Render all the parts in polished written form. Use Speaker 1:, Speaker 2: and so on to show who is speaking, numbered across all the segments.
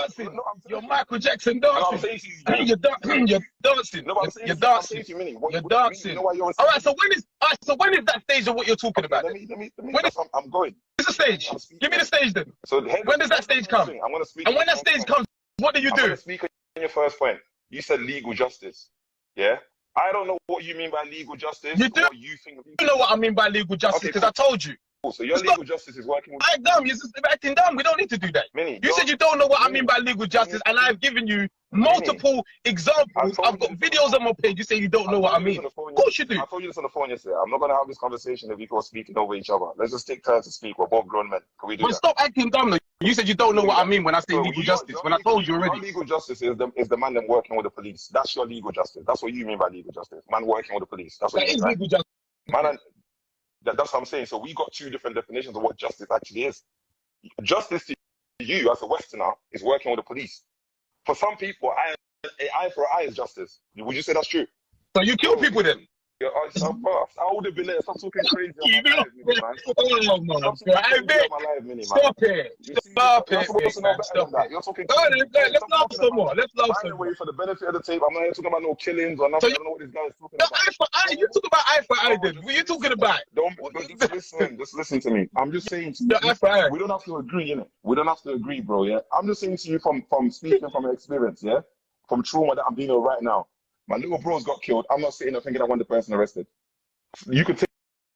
Speaker 1: dancing.
Speaker 2: No,
Speaker 1: You're Michael Jackson
Speaker 2: no, I'm
Speaker 1: dancing.
Speaker 2: saying to you,
Speaker 1: You're dancing.
Speaker 2: no, but
Speaker 1: You're
Speaker 2: I'm saying
Speaker 1: dancing.
Speaker 2: to you, Minnie,
Speaker 1: You're
Speaker 2: you
Speaker 1: dancing.
Speaker 2: know why you're
Speaker 1: All right. So when is that stage of what you're talking
Speaker 2: okay,
Speaker 1: about?
Speaker 2: let me,
Speaker 1: When
Speaker 2: I'm going.
Speaker 1: is the stage?
Speaker 2: I'm
Speaker 1: Give me
Speaker 2: speaking.
Speaker 1: the stage then.
Speaker 2: So
Speaker 1: When does that
Speaker 2: here's the
Speaker 1: stage
Speaker 2: first
Speaker 1: come?
Speaker 2: thing. I'm going to speak.
Speaker 1: And when that stage comes, what do you
Speaker 2: I'm going
Speaker 1: do?
Speaker 2: to speak on your first point. You said legal justice. Yeah? I don't know what you mean by legal justice.
Speaker 1: You do
Speaker 2: What you think.
Speaker 1: know what I mean by legal justice,
Speaker 2: Okay,
Speaker 1: because
Speaker 2: cool.
Speaker 1: I told you.
Speaker 2: Cool. So your
Speaker 1: It's not
Speaker 2: legal justice is working with.
Speaker 1: act dumb. You're just acting dumb. We don't need to do that.
Speaker 2: Minnie,
Speaker 1: You said you don't know what I
Speaker 2: Minnie,
Speaker 1: mean by legal justice, and I've given you
Speaker 2: Minnie,
Speaker 1: multiple examples. I've got videos on my page. You say you don't know what I mean. Of course you do.
Speaker 2: I told you this on the phone yesterday. I'm not going to have this conversation if people are speaking over each other. Let's just take turns to speak. We're both grown men. Can we do that?
Speaker 1: Stop acting dumb. Though. You said you don't know what I mean when I say legal justice. When I told you already.
Speaker 2: Your legal justice is the man them working with the police. That's your legal justice. That's what you mean by legal justice. Man working with the police. That's what you mean, right?
Speaker 1: Legal justice.
Speaker 2: Man, that's what I'm saying. So we got two different definitions of what justice actually is. Justice to you as a Westerner is working with the police. For some people, eye for eye is justice. Would you say that's true?
Speaker 1: So you kill people then?
Speaker 2: Yeah, I would have been there. Stop talking crazy on my live, Minnie, man.
Speaker 1: Stop it. Stop it.
Speaker 2: You're talking
Speaker 1: crazy. Let's laugh some more. Let's laugh some more.
Speaker 2: For the benefit of the tape, I'm not here talking about no killings or nothing. I don't know what this guy is talking about.
Speaker 1: Eye for eye. You talk about eye for eye then. What are you talking about?
Speaker 2: Just listen to me. I'm just saying to you, we don't have to agree, innit? We don't have to agree, bro, yeah? I'm just saying to you from speaking from experience, yeah? From trauma that I'm dealing with right now. My little bro's got killed. I'm not sitting there thinking I want the person arrested. You could take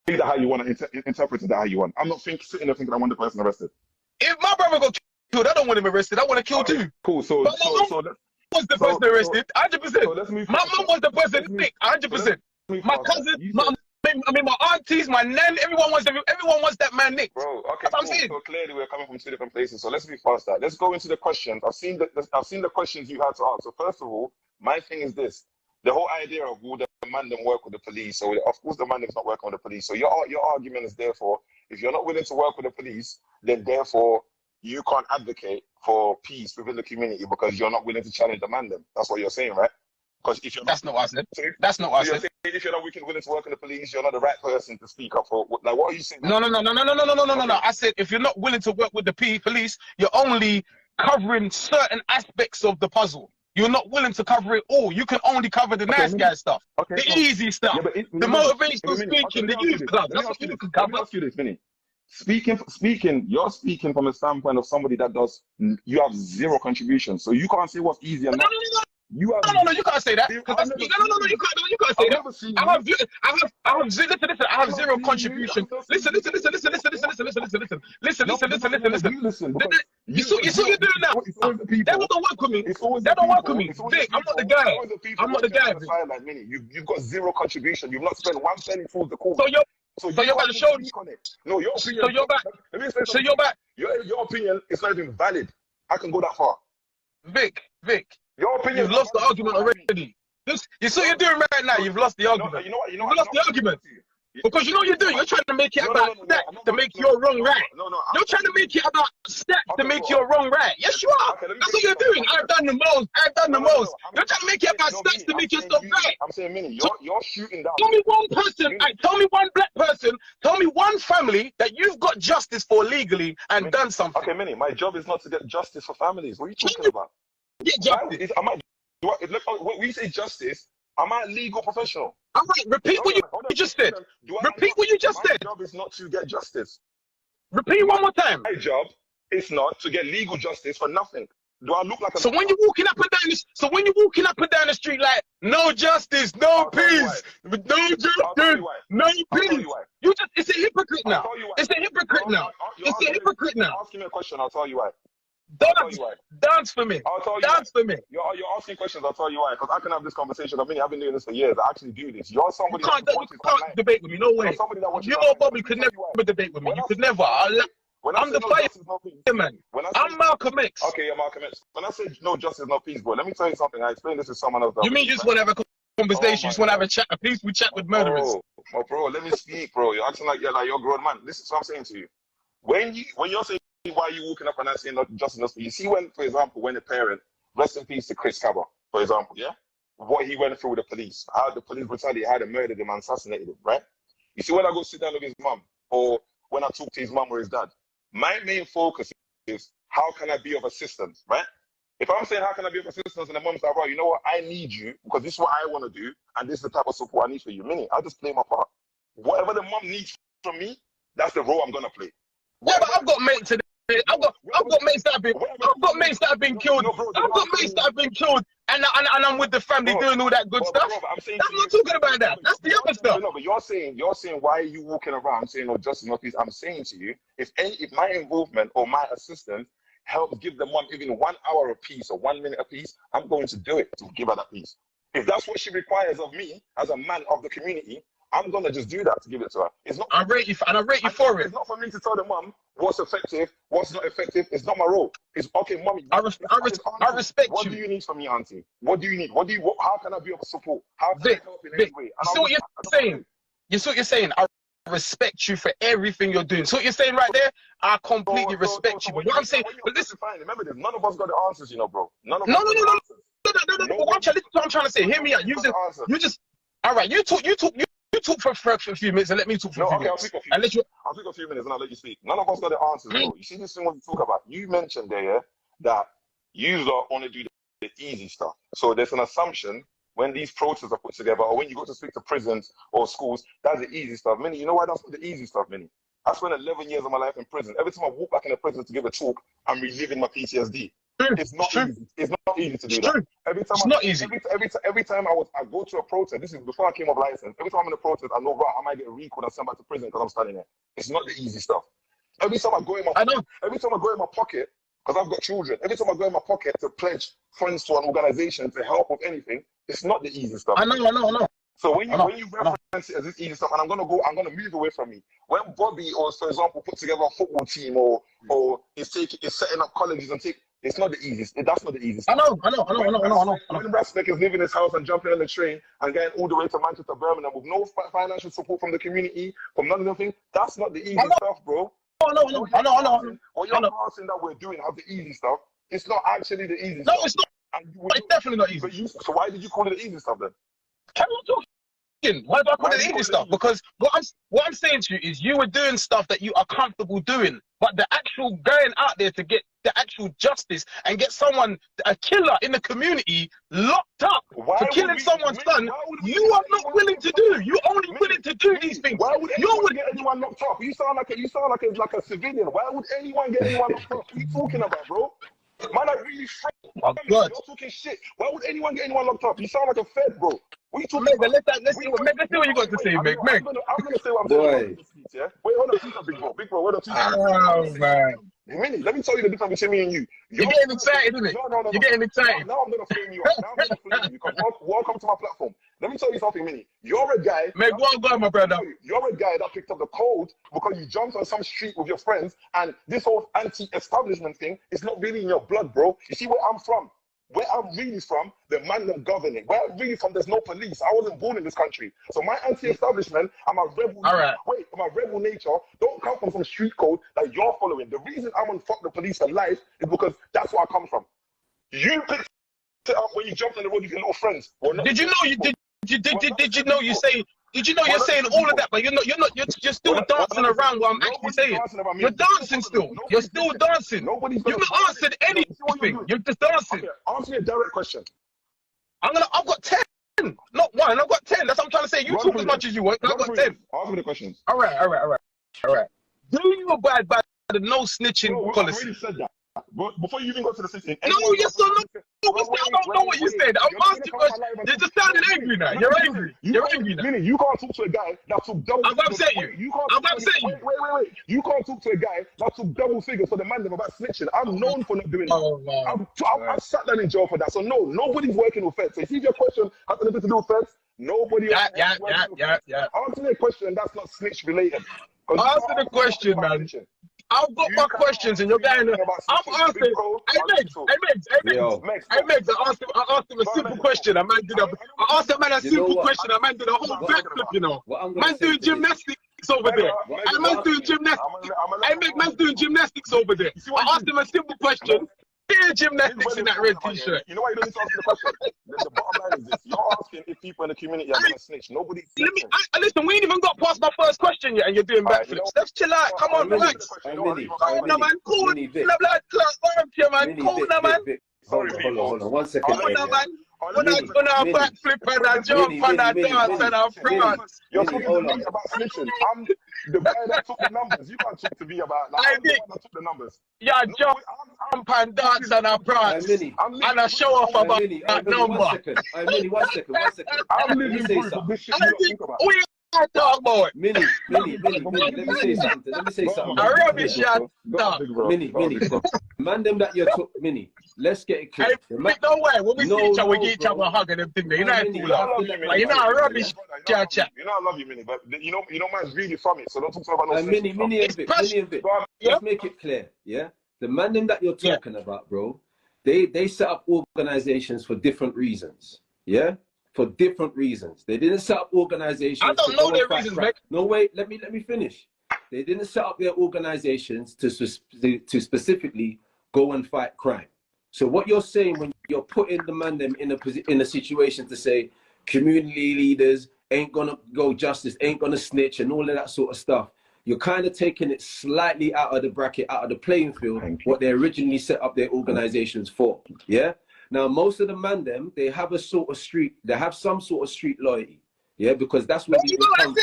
Speaker 2: that how you want to interpret it that how you want. I'm not sitting there thinking I want the person arrested.
Speaker 1: If my brother got killed, I don't want him arrested. I want to kill too.
Speaker 2: Cool. So
Speaker 1: was the person arrested? 100%.
Speaker 2: So let's move.
Speaker 1: My mum was the person sick. 100%. My cousin, my aunties, my nan, everyone wants that man nicked.
Speaker 2: Bro, okay, cool. So clearly we're coming from two different places. So let's be faster. Let's go into the questions. I've seen the questions you had to ask. So first of all, my thing is this. The whole idea of will the man them work with the police, so of course the man is not working with the police. So your argument is therefore, if you're not willing to work with the police, then therefore you can't advocate for peace within the community because you're not willing to challenge the man them. That's what you're saying, right? Because if you're
Speaker 1: that's not what I said. That's not what I said.
Speaker 2: If you're not willing to work with the police, you're not the right person to speak up for. Like, what are you saying?
Speaker 1: No. I said if you're not willing to work with the police, you're only covering certain aspects of the puzzle. You're not willing to cover it all. You can only cover the nice guy stuff, the easy stuff, the motivational speaking, the youth club. That's what you can cover.
Speaker 2: Let me ask you this, Minnie. You're speaking from a standpoint of somebody that you have zero contribution. So you can't say what's easy and not.
Speaker 1: You can't say that. You can't say that. I have zero contribution. Listen. You see what you're doing now? That don't work with me. That don't work with me. Vic, I'm not the guy. I'm not the guy.
Speaker 2: You've got zero contribution. You've not spent one penny towards the cause.
Speaker 1: So you're about to show me.
Speaker 2: No, your opinion.
Speaker 1: So you're back. So you're back.
Speaker 2: Your opinion is not even valid. I can go that far.
Speaker 1: Vic.
Speaker 2: Your opinion.
Speaker 1: You've lost the argument already. You see what you're doing right now? You've lost the argument.
Speaker 2: You know what?
Speaker 1: You've lost the argument. Because you know what you're doing? You're trying to make it about stats to make your wrong right. You're trying to make it about stats to make your wrong right. Yes, you are. That's what you're doing. I've done the most. You're trying to make it about stats to make yourself right.
Speaker 2: I'm saying, Minnie, you're shooting down.
Speaker 1: Tell me one person, tell me one black person, tell me one family that you've got justice for legally and done something.
Speaker 2: Okay, Minnie, my job is not to get justice for families. What are you talking about?
Speaker 1: Get justice.
Speaker 2: When you say justice, am I a legal professional?
Speaker 1: All right, repeat what you just said. Repeat what you just said.
Speaker 2: My job is not to get justice.
Speaker 1: Repeat one more time.
Speaker 2: My job is not to get legal justice for nothing. Do I look like a...
Speaker 1: So when you're walking up and down the street like, no justice, no peace, no justice, no peace. You just, it's a hypocrite now. It's a hypocrite now. It's a hypocrite now.
Speaker 2: Ask me a question, I'll tell you why.
Speaker 1: Dance for me. Dance for me.
Speaker 2: You're asking questions, I'll tell you why. Because I can have this conversation. I mean, I've been doing this for years. I actually do this. You're somebody
Speaker 1: you can't debate with me. No way. You or Bobby could never debate with me. You could never. I'm the fireman. I'm Malcolm X.
Speaker 2: Okay, you're Malcolm X. When I say no justice, no peace, bro, let me tell you something. I explained this to someone else.
Speaker 1: You mean you just want to have a conversation? You just want to have a chat, a peaceful chat with murderers?
Speaker 2: Oh, bro, let me speak, bro. You're acting like you're a grown man. This is what I'm saying to you. When you're saying why you walking up and not saying not justice, you see when, for example, when a parent, rest in peace to Chris Cabba, for example, yeah, what he went through with the police, how the police brutally had him murdered him and assassinated him, right? You see when I go sit down with his mum, or when I talk to his mum or his dad, my main focus is how can I be of assistance, right? If I'm saying, how can I be of assistance, and the mom's like, bro, you know what, I need you because this is what I want to do, and this is the type of support I need for you. Minnie, I'll just play my part. Whatever the mom needs from me, that's the role I'm gonna play.
Speaker 1: Yeah, but I've got mates today. I've got mates that have been killed. I've got mates that have been killed, and I'm with the family doing all that good stuff. I'm not talking about that. That's the other stuff.
Speaker 2: No, but you're saying why are you walking around saying, oh, justice, not peace? I'm saying to you, if my involvement or my assistance helps give the mom even 1 hour a piece or 1 minute a piece, I'm going to do it to give her that piece. If that's what she requires of me as a man of the community, I'm gonna just do that to give it to her. It's not.
Speaker 1: I rate you for it.
Speaker 2: It's not for me to tell the mum what's effective, what's not effective. It's not my role. It's okay, mommy.
Speaker 1: I respect
Speaker 2: what
Speaker 1: you.
Speaker 2: What do you need from me, auntie? What do you need? How can I be of support? How can I help in any way?
Speaker 1: You see what you're saying? You see what you're saying? I respect you for everything you're doing. So what you're saying right there? I completely respect you. But what I'm saying, but listen,
Speaker 2: remember this. None of us got the answers, you know, bro. None of us.
Speaker 1: No. What I'm trying to say. Hear me out. You just. All right. You talk for a few minutes and let me talk for a few minutes.
Speaker 2: I'll take a few minutes and I'll let you speak. None of us got the answers, bro. You see this thing when you talk about. You mentioned there, yeah, that you lot only do the easy stuff. So there's an assumption when these protests are put together, or when you go to speak to prisons or schools, that's the easy stuff. Minnie, you know why that's not the easy stuff, Minnie? I spent 11 years of my life in prison. Every time I walk back in the prison to give a talk, I'm reliving my PTSD. It's not easy. It's not easy to do that. Every time I go to a protest, this is before I came off license. Every time I'm in a protest, I know, right, I might get recalled and sent back to prison because I'm standing there. It's not the easy stuff. Every time I go in my pocket, because I've got children, every time I go in my pocket to pledge funds to an organization to help with anything, it's not the easy stuff.
Speaker 1: I know.
Speaker 2: So when you reference it as this easy stuff, and I'm gonna move away from me. When Bobby, or for example, put together a football team, or is setting up colleges and it's not the easiest. That's not the easiest.
Speaker 1: I know.
Speaker 2: When Rasmek is leaving his house and jumping on the train and getting all the way to Manchester, Birmingham with no financial support from the community, from none of the things, that's not the easy stuff, bro.
Speaker 1: I know.
Speaker 2: What you're passing that we're doing have the easy stuff. It's not actually the easy stuff.
Speaker 1: No, it's not. It's definitely not easy.
Speaker 2: So why did you call it the easy stuff then?
Speaker 1: Why do I call it easy stuff? Because what I'm saying to you is you were doing stuff that you are comfortable doing, but the actual going out there to get the actual justice and get someone, a killer in the community, locked up for killing someone's son, you are not willing to do. You're only willing to do these things.
Speaker 2: Why would anyone get anyone locked up? You sound like a civilian. Why would anyone get anyone locked up? What are you talking about, bro? Man, I really
Speaker 1: God.
Speaker 2: You're talking shit. Why would anyone get anyone locked up? You sound like a fed, bro. What are you talking about?
Speaker 1: Let's see what you got to say, Meg.
Speaker 2: I'm gonna say what I'm saying. Yeah? Wait, hold on, big bro. Hold on,
Speaker 1: oh, man.
Speaker 2: Minnie, let me tell you the difference between me and you.
Speaker 1: You're getting excited, isn't it?
Speaker 2: No.
Speaker 1: You're getting excited.
Speaker 2: Now I'm gonna flame you up. Welcome to my platform. Let me tell you something, Minnie. You're a guy.
Speaker 1: Meg, go, my brother.
Speaker 2: You're a guy that picked up the code because you jumped on some street with your friends, and this whole anti-establishment thing is not really in your blood, bro. You see where I'm from? Where I'm really from, the man that governing. Where I'm really from, there's no police. I wasn't born in this country. So my anti-establishment and my rebel my rebel nature don't come from some street code that you're following. The reason I'm on fuck the police for life is because that's where I come from. You picked it up when you jumped on the road with your little friends.
Speaker 1: Did you know you're saying all of that, but you're still dancing around what I'm actually saying. You're dancing still. You're still dancing. You've not answered anything. You're just dancing.
Speaker 2: Okay, answer me a direct question.
Speaker 1: I've got 10. Not one. I've got 10. That's what I'm trying to say. You talk as much as you want. I've got 10.
Speaker 2: Answer me the questions.
Speaker 1: All right. Do you abide by the no snitching policy?
Speaker 2: I already said that. Before you even go to the system.
Speaker 1: No, yes or no? I don't know what you said. I'm asking questions. You're just sounding angry now. You're angry. You're angry now.
Speaker 2: Meaning you can't talk to a guy that took double figures.
Speaker 1: I've upset you.
Speaker 2: Wait. You can't talk to a guy that took double figures for the man about snitching. I'm known for not doing that.
Speaker 1: Oh, wow.
Speaker 2: I've sat down in jail for that. So no, nobody's working with feds. So if your question has anything to do with feds, nobody else is working with feds. Answer me a question that's not snitch related.
Speaker 1: Answer the question, man. I've got my questions and you're going to... I'm asking... Hey, Megs, I asked him a simple question. I asked the man a simple question. A man did a whole backflip, you know. Man doing gymnastics over there. Man's doing gymnastics. Man's doing gymnastics over there. I asked him a simple question. Yeah, gymnastics in that red t-shirt.
Speaker 2: You know why you don't need to answer the question? The bottom line is this. You're asking if people in the community are going to snitch. Nobody...
Speaker 1: Listen, we ain't even got past my first question yet and you're doing backflips. Let's chill out. Come on, relax. Cool now, man. Cool. Blood clot. Man. Cool now, man.
Speaker 2: Sorry,
Speaker 3: hold on. 1 second.
Speaker 1: When I backflip and I jump and I dance and I France.
Speaker 2: You're talking to me about snitching. I'm the guy that took the numbers. You can't talk to me about like, I'm the one that took the numbers.
Speaker 1: Yeah, jump and dance and I France. And I show off about that number.
Speaker 3: 1 second. One second.
Speaker 2: I'm living proof of this shit you don't think about.
Speaker 1: Talk about
Speaker 3: Mini, let me say something.
Speaker 1: I rubbish shot.
Speaker 3: Mini, man, them that you're talking, Mini. Let's get it clear.
Speaker 1: Don't worry, when we see each other, we give each other a hug and everything. You know, I rubbish chat.
Speaker 2: You know I love you, Mini, but you know man's really from it, so don't talk about no
Speaker 3: Mini a bit. Let's make it clear, yeah? The man them that you're talking about, bro, they set up organizations for different reasons, yeah? For different reasons. They didn't set up organizations.
Speaker 1: I don't know their reasons, mate.
Speaker 3: No, wait, let me finish. They didn't set up their organizations to specifically go and fight crime. So what you're saying when you're putting the man them in a situation to say community leaders ain't gonna go justice, ain't gonna snitch and all of that sort of stuff, you're kind of taking it slightly out of the bracket, out of the playing field, what they originally set up their organizations for. Yeah. Now, most of the man them, they have a sort of street, they have some sort of street loyalty, yeah, because that's where we come from.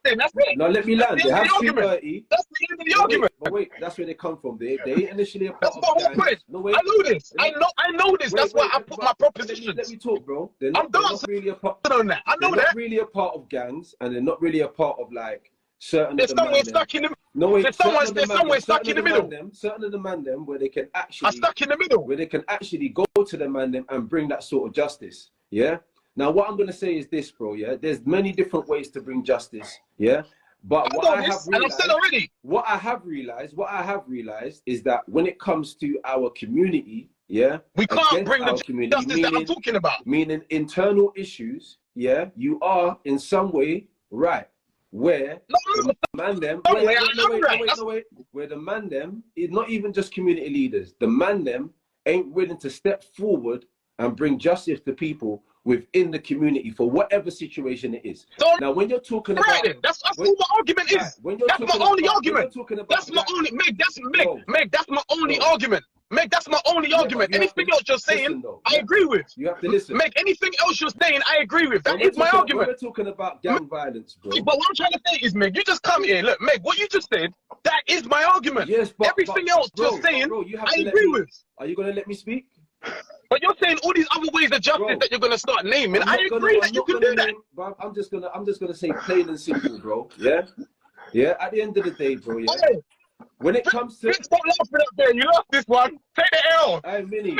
Speaker 1: That's it.
Speaker 3: Now let me land. They have street loyalty.
Speaker 1: That's the end of the argument.
Speaker 3: But wait, that's where they come from. They initially a part
Speaker 1: of gangs. No, wait. I know this. I know this. That's why I put my propositions.
Speaker 3: Let me talk, bro. They're
Speaker 1: not really a part on that. I know that.
Speaker 3: They're not really a part of gangs, and they're not really a part of like certain.
Speaker 1: There's somewhere stuck in the.
Speaker 3: No wait.
Speaker 1: There's somewhere stuck in the middle.
Speaker 3: Certain of the man them where they can actually.
Speaker 1: Are stuck in the middle.
Speaker 3: Where they can actually go to the man them and bring that sort of justice. Yeah. Now what I'm gonna say is this, bro. Yeah. There's many different ways to bring justice. Yeah. But what I have realized is that when it comes to our community, yeah,
Speaker 1: we can't bring the justice that I'm talking about.
Speaker 3: Meaning internal issues, yeah, you are in some way right. Where the man them, where the man them is not even just community leaders. The man them ain't willing to step forward and bring justice to people within the community for whatever situation it is. So now, when you're talking about,
Speaker 1: that's what my argument is. That's my only argument. That's my only Meg. That's my only argument. Meg, that's my only argument. Anything else you're saying, I agree with.
Speaker 3: You have to listen.
Speaker 1: Meg, anything else you're saying, I agree with. That is my argument.
Speaker 3: We're talking about gang violence, bro.
Speaker 1: But what I'm trying to say is, Meg, you just come here. Look, Meg, what you just said, that is my argument.
Speaker 3: Yes, but
Speaker 1: everything else you're saying, I agree with.
Speaker 3: Are you gonna let me speak?
Speaker 1: But you're saying all these other ways of justice that you're gonna start naming. I agree that you can do that.
Speaker 3: Bro, I'm just gonna say plain and simple, bro. Yeah, yeah. At the end of the day, bro. Yeah. When it comes to
Speaker 1: stop laughing up there, you lost this one. Take the L.
Speaker 3: Hey, Mini.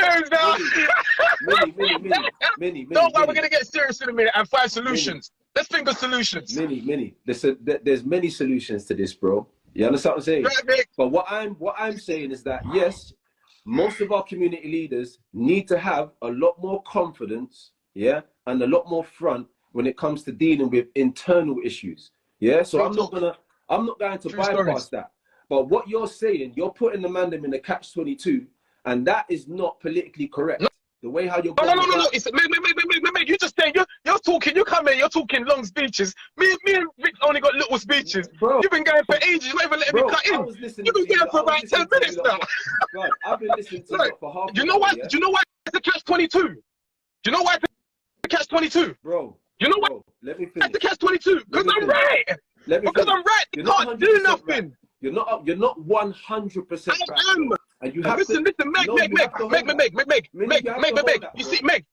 Speaker 3: Mini.
Speaker 1: Don't worry, we're gonna get serious in a minute and find solutions. Let's think of solutions.
Speaker 3: Mini. There's many solutions to this, bro. You understand what I'm saying?
Speaker 1: Right,
Speaker 3: but what I'm saying is that yes, most of our community leaders need to have a lot more confidence, yeah, and a lot more front when it comes to dealing with internal issues. Yeah. So I'm not going to bypass that. But what you're saying, you're putting the man them in a catch-22, and that is not politically correct. The way how you're going.
Speaker 1: No. It's Meg, you just saying you're talking. You come in, you're talking long speeches. Me and Rick only got little speeches. Bro, you've been going for ages. You're not even letting me cut in. You've been going for about 10 minutes now.
Speaker 3: Bro, I've been listening to you for half.
Speaker 1: Do you know why? Do you know why it's a catch-22? Do you know why it's a catch-22?
Speaker 3: Bro.
Speaker 1: You know why?
Speaker 3: Let me finish.
Speaker 1: It's a catch-22 because I'm right. Because I'm right. You can't do nothing.
Speaker 3: You're not 100% right.
Speaker 1: I am.
Speaker 3: And you have
Speaker 1: listen, Meg. You see, Meg.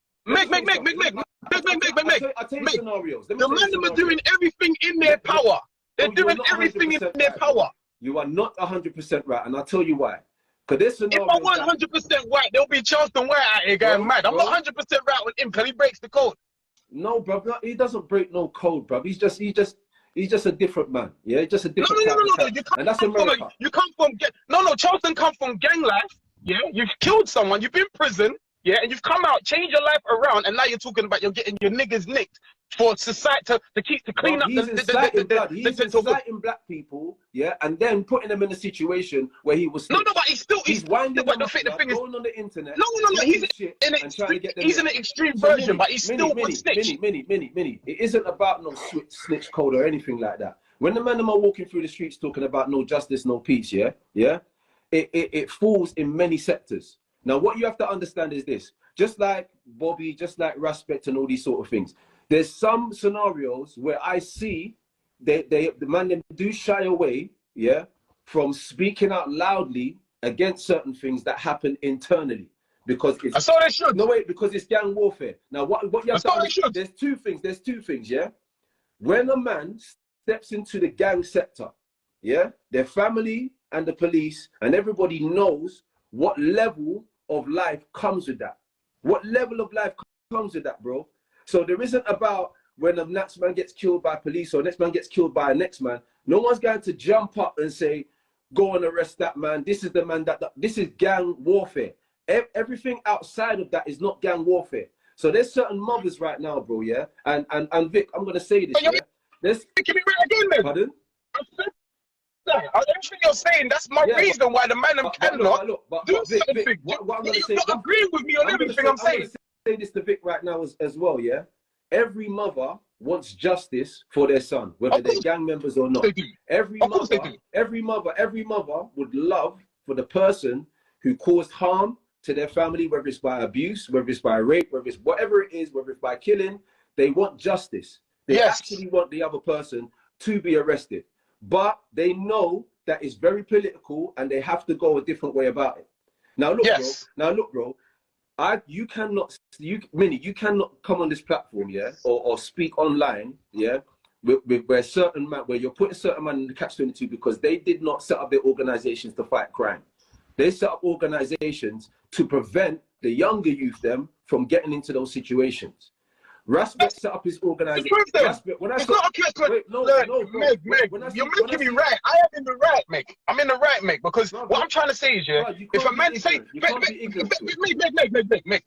Speaker 3: I'll tell you scenarios.
Speaker 1: The men are doing everything in their power. They're doing everything in their power.
Speaker 3: You are not 100% right, and I'll tell you why. Because if
Speaker 1: I'm 100% right, there'll be Charleston White out here going mad. I'm not 100% right with him because he breaks the code.
Speaker 3: No, bro, he doesn't break no code, bro. He's just a different man. Yeah, just a different.
Speaker 1: No. And that's America. You come from Charleston come from gang life. Yeah, you've killed someone. You've been in prison. Yeah, and you've come out, changed your life around, and now you're talking about you're getting your niggas nicked for society to clean up
Speaker 3: He's inciting black people, yeah, and then putting them in a situation where he was.
Speaker 1: No, but he's
Speaker 3: winding
Speaker 1: them
Speaker 3: up,
Speaker 1: going
Speaker 3: on the internet.
Speaker 1: No. He's in an extreme version, but he's still one snitch.
Speaker 3: Mini. It isn't about no snitch code or anything like that. When the men are walking through the streets talking about no justice, no peace, yeah, it falls in many sectors. Now, what you have to understand is this. Just like Bobby, just like Respect and all these sort of things, there's some scenarios where I see the man them do shy away, yeah, from speaking out loudly against certain things that happen internally. Because it's
Speaker 1: so they should.
Speaker 3: No, wait, because it's gang warfare. Now, what you have to understand,
Speaker 1: should.
Speaker 3: there's two things, yeah? When a man steps into the gang sector, yeah, their family and the police and everybody knows what level of life comes with that. What level of life comes with that, bro? So there isn't about when the next man gets killed by police or next man gets killed by a next man. No one's going to jump up and say, go and arrest that man. This is the man this is gang warfare. Everything outside of that is not gang warfare. So there's certain mothers right now, bro, yeah? And Vic, I'm going to say this, yeah? There's...
Speaker 1: Can you right again, then?
Speaker 3: Pardon?
Speaker 1: Everything you're saying, that's my reason why the man cannot do certain
Speaker 3: Vic,
Speaker 1: things.
Speaker 3: What I'm going to say...
Speaker 1: You're not agreeing with me on everything I'm saying.
Speaker 3: I'm going to say this to Vic right now as well, yeah? Every mother wants justice for their son, whether they're gang members or not. Every mother would love for the person who caused harm to their family, whether it's by abuse, whether it's by rape, whether it's whatever it is, whether it's by killing, they want justice. They actually want the other person to be arrested. But they know that it's very political and they have to go a different way about it. Now look, bro. You cannot come on this platform, yeah, or speak online, yeah, where certain man, where you're putting certain man in the catch-22 because they did not set up their organizations to fight crime. They set up organizations to prevent the younger youth them from getting into those situations. Respect set up his organization.
Speaker 1: It's not okay. You're making me right. I am in the right, Meg. I'm in the right, Meg, because what I'm trying to say is, yeah, if a man say, Meg,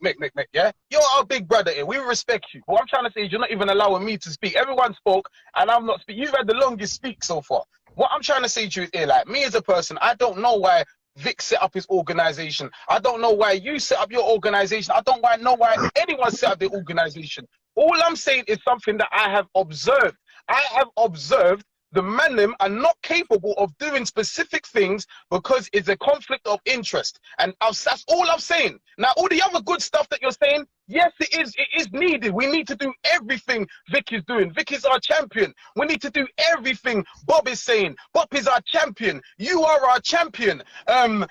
Speaker 1: yeah, you're our big brother here. We respect you. What I'm trying to say is, you're not even allowing me to speak. Everyone spoke, and I'm not speaking. You've had the longest speak so far. What I'm trying to say to you is, like, me as a person, I don't know why Vic set up his organization. I don't know why you set up your organization. I don't know why anyone set up their organization. All I'm saying is something that I have observed. I have observed the man them are not capable of doing specific things because it's a conflict of interest. And that's all I'm saying. Now, all the other good stuff that you're saying, yes, it is needed. We need to do everything Vic is doing. Vic is our champion. We need to do everything Bob is saying. Bob is our champion. You are our champion. Pound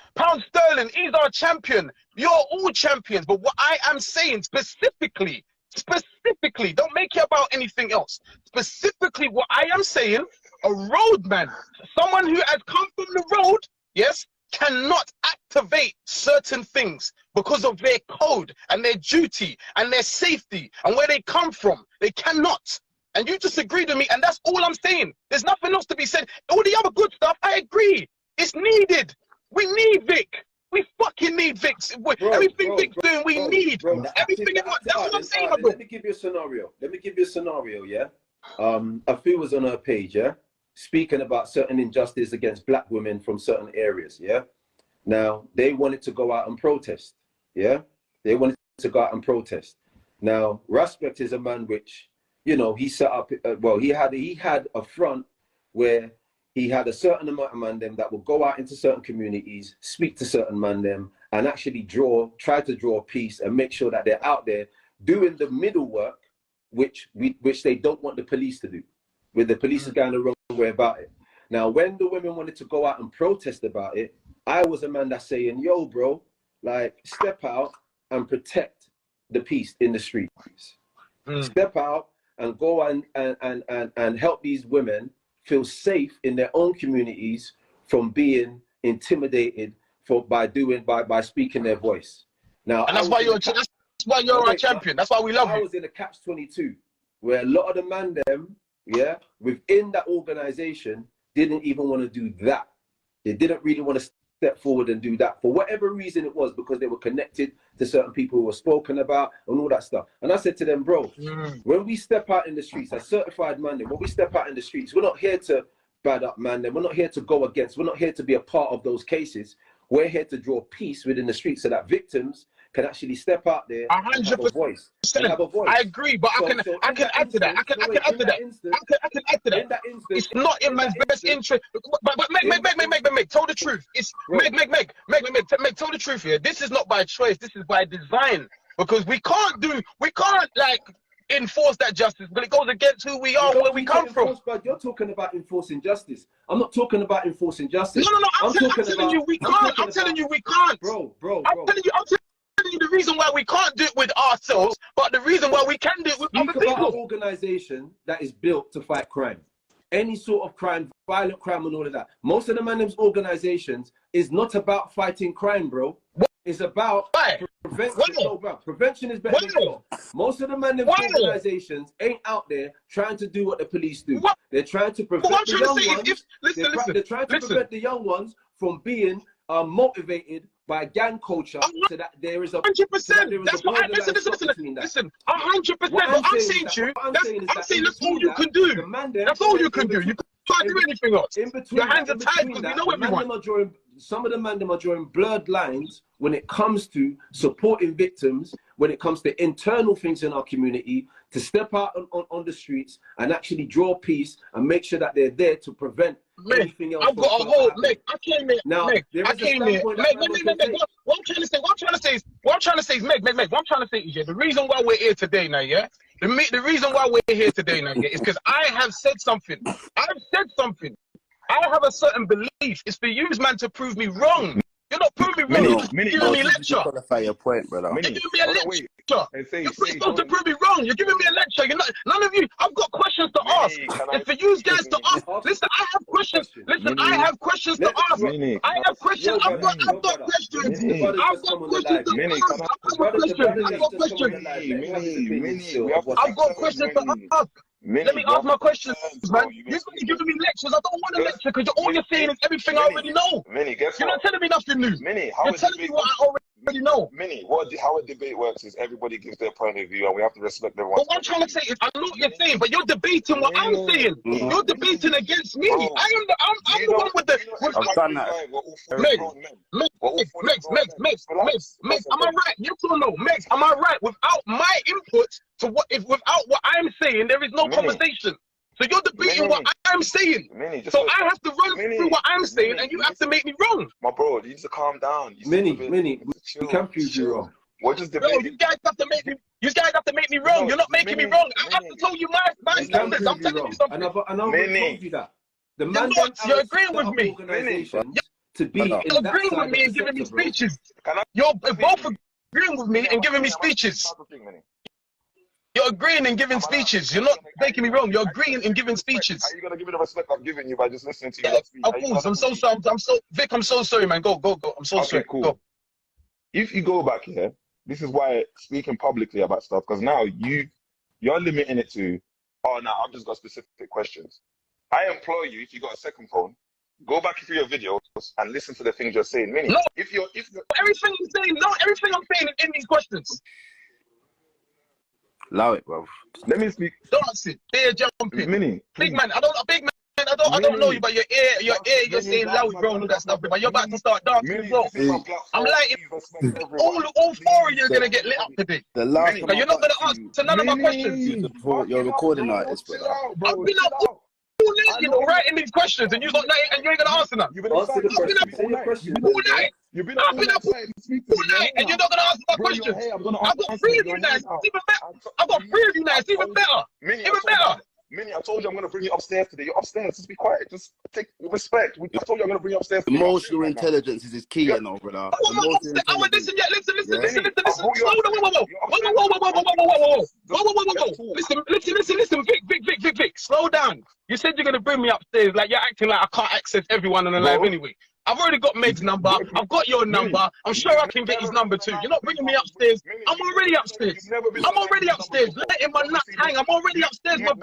Speaker 1: Sterling, he's our champion. You're all champions. But what I am saying specifically, don't make it about anything else. Specifically, what I am saying, a roadman, someone who has come from the road, yes, cannot activate certain things because of their code and their duty and their safety and where they come from. They cannot. And you disagreed with me, and that's all I'm saying. There's nothing else to be said. All the other good stuff, I agree. It's needed. We need Vic. We fucking need Vic. Everything Vic's doing, we need. Everything. That's what I'm saying, bro.
Speaker 3: Let me give you a scenario. Yeah. Afi was on her page, yeah, speaking about certain injustice against black women from certain areas, yeah. Now they wanted to go out and protest, yeah. They wanted to go out and protest. Now Respect is a man which, you know, he set up. He had a front where he had a certain amount of man them that will go out into certain communities, speak to certain man them, and actually try to draw peace and make sure that they're out there doing the middle work, which they don't want the police to do, with the police is going the wrong way about it. Now, when the women wanted to go out and protest about it, I was a man that's saying, yo, bro, like, step out and protect the peace in the streets. Step out and go and help these women feel safe in their own communities from being intimidated by speaking their voice. Now,
Speaker 1: and that's why you're our champion. That's why we love you.
Speaker 3: I was in a catch-22 where a lot of the man them, yeah, within that organization didn't even want to do that. They didn't really want to step forward and do that for whatever reason it was, because they were connected to certain people who were spoken about and all that stuff. And I said to them, bro, when we step out in the streets as certified man, when we step out in the streets, we're not here to bad up man, we're not here to go against, we're not here to be a part of those cases. We're here to draw peace within the streets so that victims can actually step out there and have a voice.
Speaker 1: I agree, but I can add to that. I can add to that. I can add to that. It's not in man's best interest. But Meg, tell the truth. It's Meg, tell the truth here. This is not by choice. This is by design. Because we can't like enforce that justice, but it goes against who we are, where we come from.
Speaker 3: But you're talking about enforcing justice. I'm not talking about enforcing justice.
Speaker 1: No. I'm telling you we can't. I'm telling you we can't.
Speaker 3: Bro.
Speaker 1: I'm telling you the reason why we can't do it with ourselves, but the reason why we can do it with other people.
Speaker 3: About an organization that is built to fight crime. Any sort of crime, violent crime and all of that. Most of the man's organizations is not about fighting crime, bro. It's about prevention. No, bro. Prevention is better than cure. Most of the man's organizations ain't out there trying to do what the police do. They're trying to prevent the young ones. They're trying to prevent the young ones from being motivated by gang culture, so that there is a
Speaker 1: 100%. That's what I listen. 100%. But I'm saying to you, that's all you can do. That's all you can do. You can't do anything else. Your hands are tied because we know everyone.
Speaker 3: Some of the man are drawing blurred lines when it comes to supporting victims, when it comes to internal things in our community, to step out on the streets and actually draw peace and make sure that they're there to prevent anything else.
Speaker 1: I've got a whole, Meg, I came here,
Speaker 3: now,
Speaker 1: Meg, I came here, Meg, what I'm trying to say is, Meg, what I'm trying to say is, yeah, the reason why we're here today now, yeah, the reason why we're here today now, yeah, is because I have said something. I have a certain belief. It's for you, man, to prove me wrong. You're not proving me wrong. You're giving me a lecture.
Speaker 4: Qualify your point, brother.
Speaker 1: You're giving me a lecture. You're supposed to prove me wrong. You're giving me a lecture. You're not. None of you. I've got questions to ask. It's for you guys to ask. Listen, I have questions. Listen, I have questions to ask. I have questions. I've got questions. I've got questions to ask. Let me ask my questions, man. You're giving me lectures. I don't want a lecture because all you're saying is everything I already know. You're not telling me nothing new. You're telling me what I already know.
Speaker 2: How a debate works is everybody gives their point of view and we have to respect everyone.
Speaker 1: But what I'm trying to say is, I know what you're saying, but you're debating what I'm saying. You're debating against me. I'm the one with the.
Speaker 4: I've done that.
Speaker 1: Meg, am I right? You don't know. Meg, am I right? Without my input to without what I'm saying, there is no conversation. So you're debating what I'm saying. So I have to run through what I'm saying, and you have to make me wrong.
Speaker 2: My bro, you need to calm down.
Speaker 3: We can prove you wrong.
Speaker 2: We're just debating.
Speaker 1: No, you guys have to make me. You guys have to make me wrong. You're not making me wrong. I have to tell you my standards. I'm telling you something.
Speaker 3: And I've told you that. The man
Speaker 1: you're agreeing with me.
Speaker 3: To be
Speaker 1: you're agreeing with me and giving me speeches. You're both agreeing with me and giving me speeches. You're agreeing and giving speeches. You're not making me wrong. You're agreeing and giving speeches.
Speaker 2: Are you gonna give me the respect I'm giving you by just listening to you?
Speaker 1: Of course. I'm so sorry. Vic, I'm so sorry, man. Go. I'm so sorry.
Speaker 2: Cool.
Speaker 1: Go.
Speaker 2: If you go back here, this is why speaking publicly about stuff, because now you're limiting it to, oh, now I've just got specific questions. I implore you, if you got a second phone, go back through your videos and listen to the things you're saying. Minnie,
Speaker 1: no,
Speaker 2: if you're
Speaker 1: everything I'm saying in these questions.
Speaker 4: Allow it, bro.
Speaker 2: Let me speak.
Speaker 1: Dancing, there jumping.
Speaker 2: Minnie,
Speaker 1: big man, I don't know you, but your ear, you're saying loud, bro, and all that stuff. But you're about to start dancing as well. I'm like, all four of you are gonna get lit up today.
Speaker 4: The last
Speaker 1: you're not gonna answer none of my questions.
Speaker 4: You're a recording artist, bro.
Speaker 1: I've been up all night, writing these questions, and you ain't gonna answer none.
Speaker 2: You've been up all night. You've been up all night,
Speaker 1: and you're not gonna answer my questions. I've got three of you now. It's even better. Even better.
Speaker 2: Minnie, I told you I'm going to bring you upstairs today. You're upstairs. Just be quiet. Just take respect. I told you I'm going to bring you upstairs today.
Speaker 4: Emotional intelligence is key, you know, brother.
Speaker 1: Listen. Listen. Vic. Slow down. You said you're going to bring me upstairs. Like, you're acting like I can't access everyone on the live anyway. I've already got Meg's number. I've got your number. I'm sure I can get his number too. You're not bringing me upstairs. I'm already upstairs. Let him my nuts hang. I'm already upstairs. I'm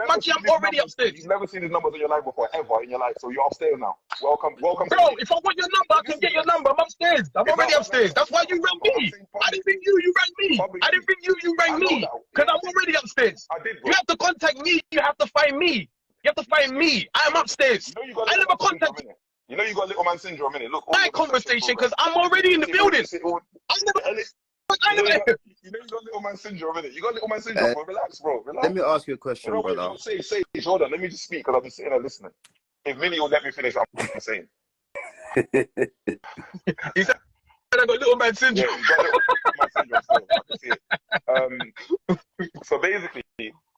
Speaker 1: already upstairs.
Speaker 2: You've never seen his numbers in your life before, ever in your life. So you're upstairs now. Welcome.
Speaker 1: Bro, if I want your number, I can get your number. I'm upstairs. I'm already upstairs. That's why you rang me. I didn't ring you. You rang me. I didn't ring you. You rang me. Because I'm already upstairs. You have to contact me. You have to find me. You have to find me. I'm upstairs. I never contact you.
Speaker 2: You know you got little man syndrome, innit? Look,
Speaker 1: my conversation, because I'm already in the building.
Speaker 2: You got little man syndrome, innit? You got little man syndrome, bro. Relax, bro. Relax.
Speaker 4: Let me ask you a question,
Speaker 2: bro,
Speaker 4: brother.
Speaker 2: Say, hold on. Let me just speak because I've been sitting there listening. If Minnie will let me finish, I'm saying.
Speaker 1: He said I got little man syndrome.
Speaker 2: Yeah, you got little man syndrome, so I can see it. So basically,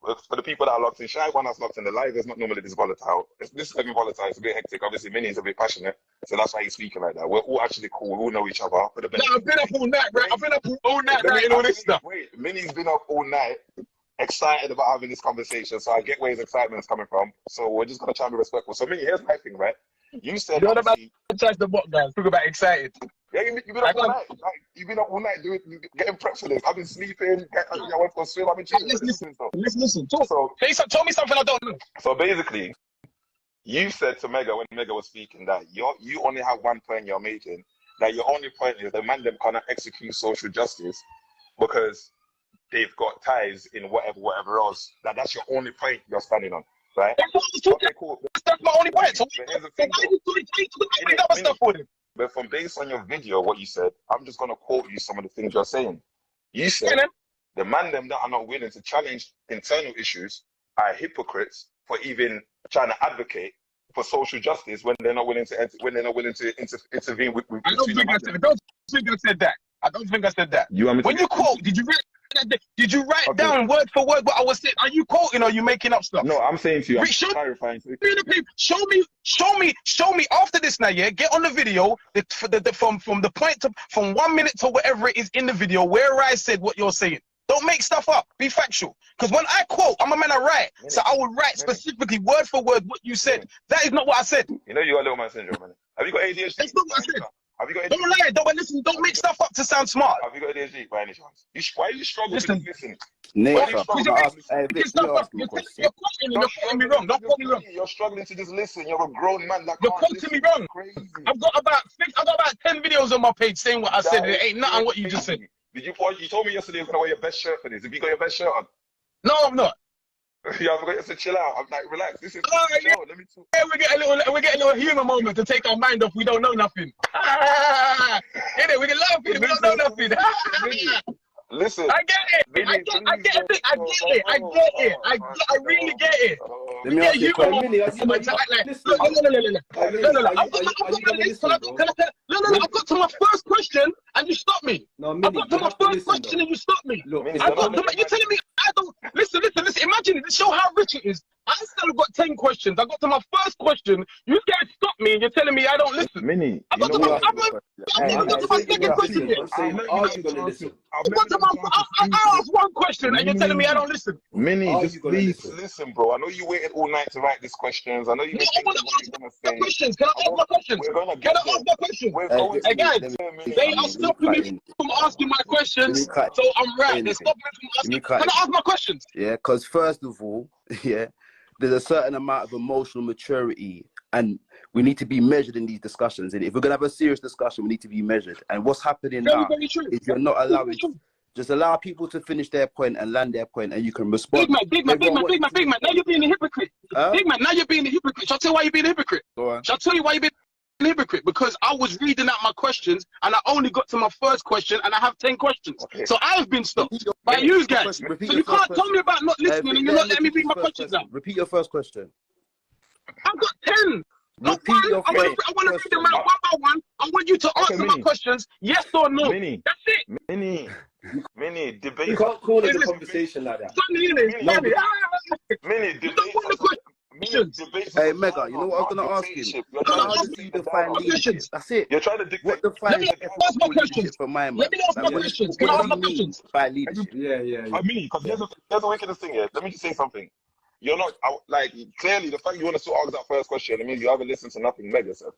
Speaker 2: for the people that are locked in, Shy one that's locked in the live is not normally this volatile. This is a bit volatile. It's a bit hectic. Obviously, Minnie's a bit passionate, so that's why he's speaking like that. We're all actually cool. We all know each other. No,
Speaker 1: I've been up all night, right? I've been up all night writing all this stuff.
Speaker 2: Wait, Minnie's been up all night, excited about having this conversation. So I get where his excitement is coming from. So we're just gonna try and be respectful. So Minnie, here's my thing, right? You said
Speaker 1: you're about to charge the bot guys. Talk about excited.
Speaker 2: Yeah, you've been up all night. Like, you've been up all night getting prepped for this. I've been sleeping. I went for a swim. I've been chilling.
Speaker 1: Listen. Tell me something I don't know.
Speaker 2: So basically, you said to Mega when Mega was speaking that you only have one point you're making. That your only point is the man them cannot execute social justice because they've got ties in whatever else. That's your only point you're standing on, right? Okay, cool.
Speaker 1: That's my only point. So why are you doing other stuff for them?
Speaker 2: But from based on your video, what you said, I'm just gonna quote you some of the things you're saying. You said the man them that are not willing to challenge internal issues are hypocrites for even trying to advocate for social justice when they're not willing to intervene with
Speaker 1: I don't think I said that. I don't think I said that. When you quote, did you write down word for word what I was saying? Are you quoting or are you making up stuff?
Speaker 2: No, I'm saying to you, I'm clarifying.
Speaker 1: Show me after this now, yeah? Get on the video from the point to from 1 minute to whatever it is in the video where I said what you're saying. Don't make stuff up. Be factual. Because when I quote, I'm a man I write. So I will write specifically word for word what you said. That is not what I said.
Speaker 2: You know you got little man syndrome, man. Have you got ADHD?
Speaker 1: That's not what I said.
Speaker 2: Have you got ADHD?
Speaker 1: Don't lie. Don't make stuff up to sound smart.
Speaker 2: Have you got ADHD by any chance? Why are you struggling to listen?
Speaker 4: You're
Speaker 2: struggling to just listen. You're a grown man that
Speaker 1: you're quoting me wrong. I've got about 10 videos on my page saying what I said. It ain't nothing what you just said.
Speaker 2: You told me yesterday you're gonna wear your best shirt for this. Have you got your best shirt on?
Speaker 1: No, I'm not.
Speaker 2: Yeah, I've got to chill out. I'm like, relax. This is
Speaker 1: let me talk. Yeah, we get a little humor moment to take our mind off. We don't know nothing. We can laugh it. We don't know nothing.
Speaker 2: Listen.
Speaker 1: I get it. I get it. I really get it.
Speaker 4: Let me ask you a question.
Speaker 1: I got to my first question and you stopped me. I got to my first question and you stopped me. You're telling me I don't listen. Imagine it. Show how rich it is. I still got 10 questions. I got to my first question. You guys stopped me and you're telling me I don't listen.
Speaker 2: Minnie,
Speaker 1: I got to my second question. I asked one question and you're telling me I don't listen.
Speaker 2: Minnie, just please listen, bro. I know you waited all night to write these questions. I know you.
Speaker 1: I want to ask my questions. Can I ask my questions? Can I ask my questions? Hey guys, they are stopping me from asking my questions, so I'm right. They're stopping me from asking. Can I ask my questions?
Speaker 4: Yeah, because first of all, there's a certain amount of emotional maturity and we need to be measured in these discussions. And if we're going to have a serious discussion, we need to be measured. And what's happening now is you're not allowing, just allow people to finish their point and land their point and you can respond.
Speaker 1: Big man. Now you're being a hypocrite. Big man, now you're being a hypocrite. Shall I tell you why you're being a hypocrite? Shall I tell you why you're being a hypocrite? Because I was reading out my questions and I only got to my first question and I have 10 questions. So I've been stopped by you guys. So you can't tell me about not listening and you're not letting me read my questions out.
Speaker 4: Repeat your first question.
Speaker 1: I've got 10. I want to read them out one by one. I want you to answer my questions, yes or no. That's it.
Speaker 2: Minnie, debate.
Speaker 3: You can't call it a conversation like that.
Speaker 2: Minnie, debate.
Speaker 4: Hey, Mega, you know what I'm going to ask you? How do you define leadership? That's it.
Speaker 2: You're trying to dictate.
Speaker 1: Let me ask my questions. Let me ask my questions. Can I ask my questions?
Speaker 4: By leadership.
Speaker 3: Yeah.
Speaker 2: Minnie, because here's the wickedest thing here. Let me just say something. You're not, like, clearly the fact you want to ask that first question, it means you haven't listened to nothing Mega said.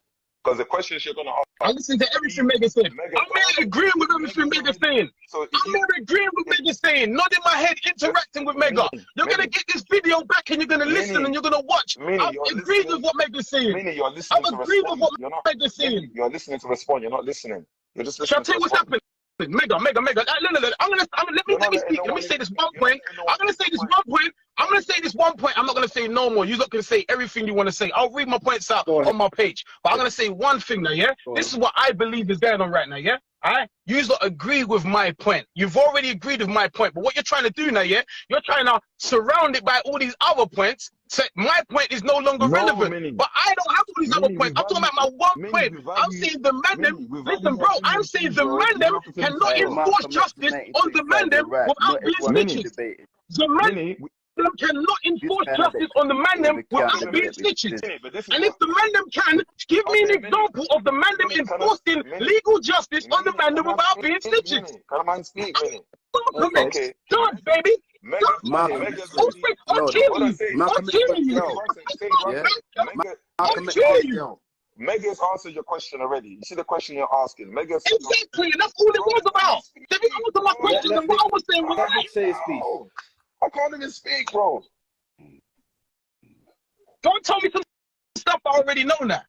Speaker 2: Because the questions you're going to ask.
Speaker 1: I listen to everything Mega said. I'm not agreeing with everything Mega's saying. I'm not agreeing with Mega's saying. Not in my head, interacting with Mega. You're going to get this video back and you're going to listen and you're going to watch. I've agreed with what Mega's saying. I've agreed with what Mega's saying.
Speaker 2: You're listening to respond. You're not listening. You're just listening.
Speaker 1: Shall I tell you what's happening? Mega. Let me speak. Let me say this one point. I'm gonna say this one point. I'm not gonna say no more. You're not gonna say everything you want to say. I'll read my points out on my page. But I'm gonna say one thing now, yeah? This is what I believe is going on right now, yeah? Alright? You lot agree with my point. You've already agreed with my point. But what you're trying to do now, yeah? You're trying to surround it by all these other points. So my point is no longer relevant.
Speaker 2: Minnie.
Speaker 1: But I don't have all these other points. I'm talking about my one point. I'm saying the man them. Listen, bro, I'm saying the man them cannot enforce justice on the man them without being snitches. The man cannot enforce justice on the man them without being snitches. And if the man them can, give me an example of the man them enforcing legal justice on the man them without being snitches.
Speaker 2: Come on, speak, Minnie.
Speaker 1: Okay. Done, baby.
Speaker 2: Mega's answered your question already. You see the question you're asking. Mega's
Speaker 1: exactly, and that's all it was about. Let me answer my question and what I was saying was
Speaker 2: right. I can't even speak, bro.
Speaker 1: Don't tell me some stuff I already know now.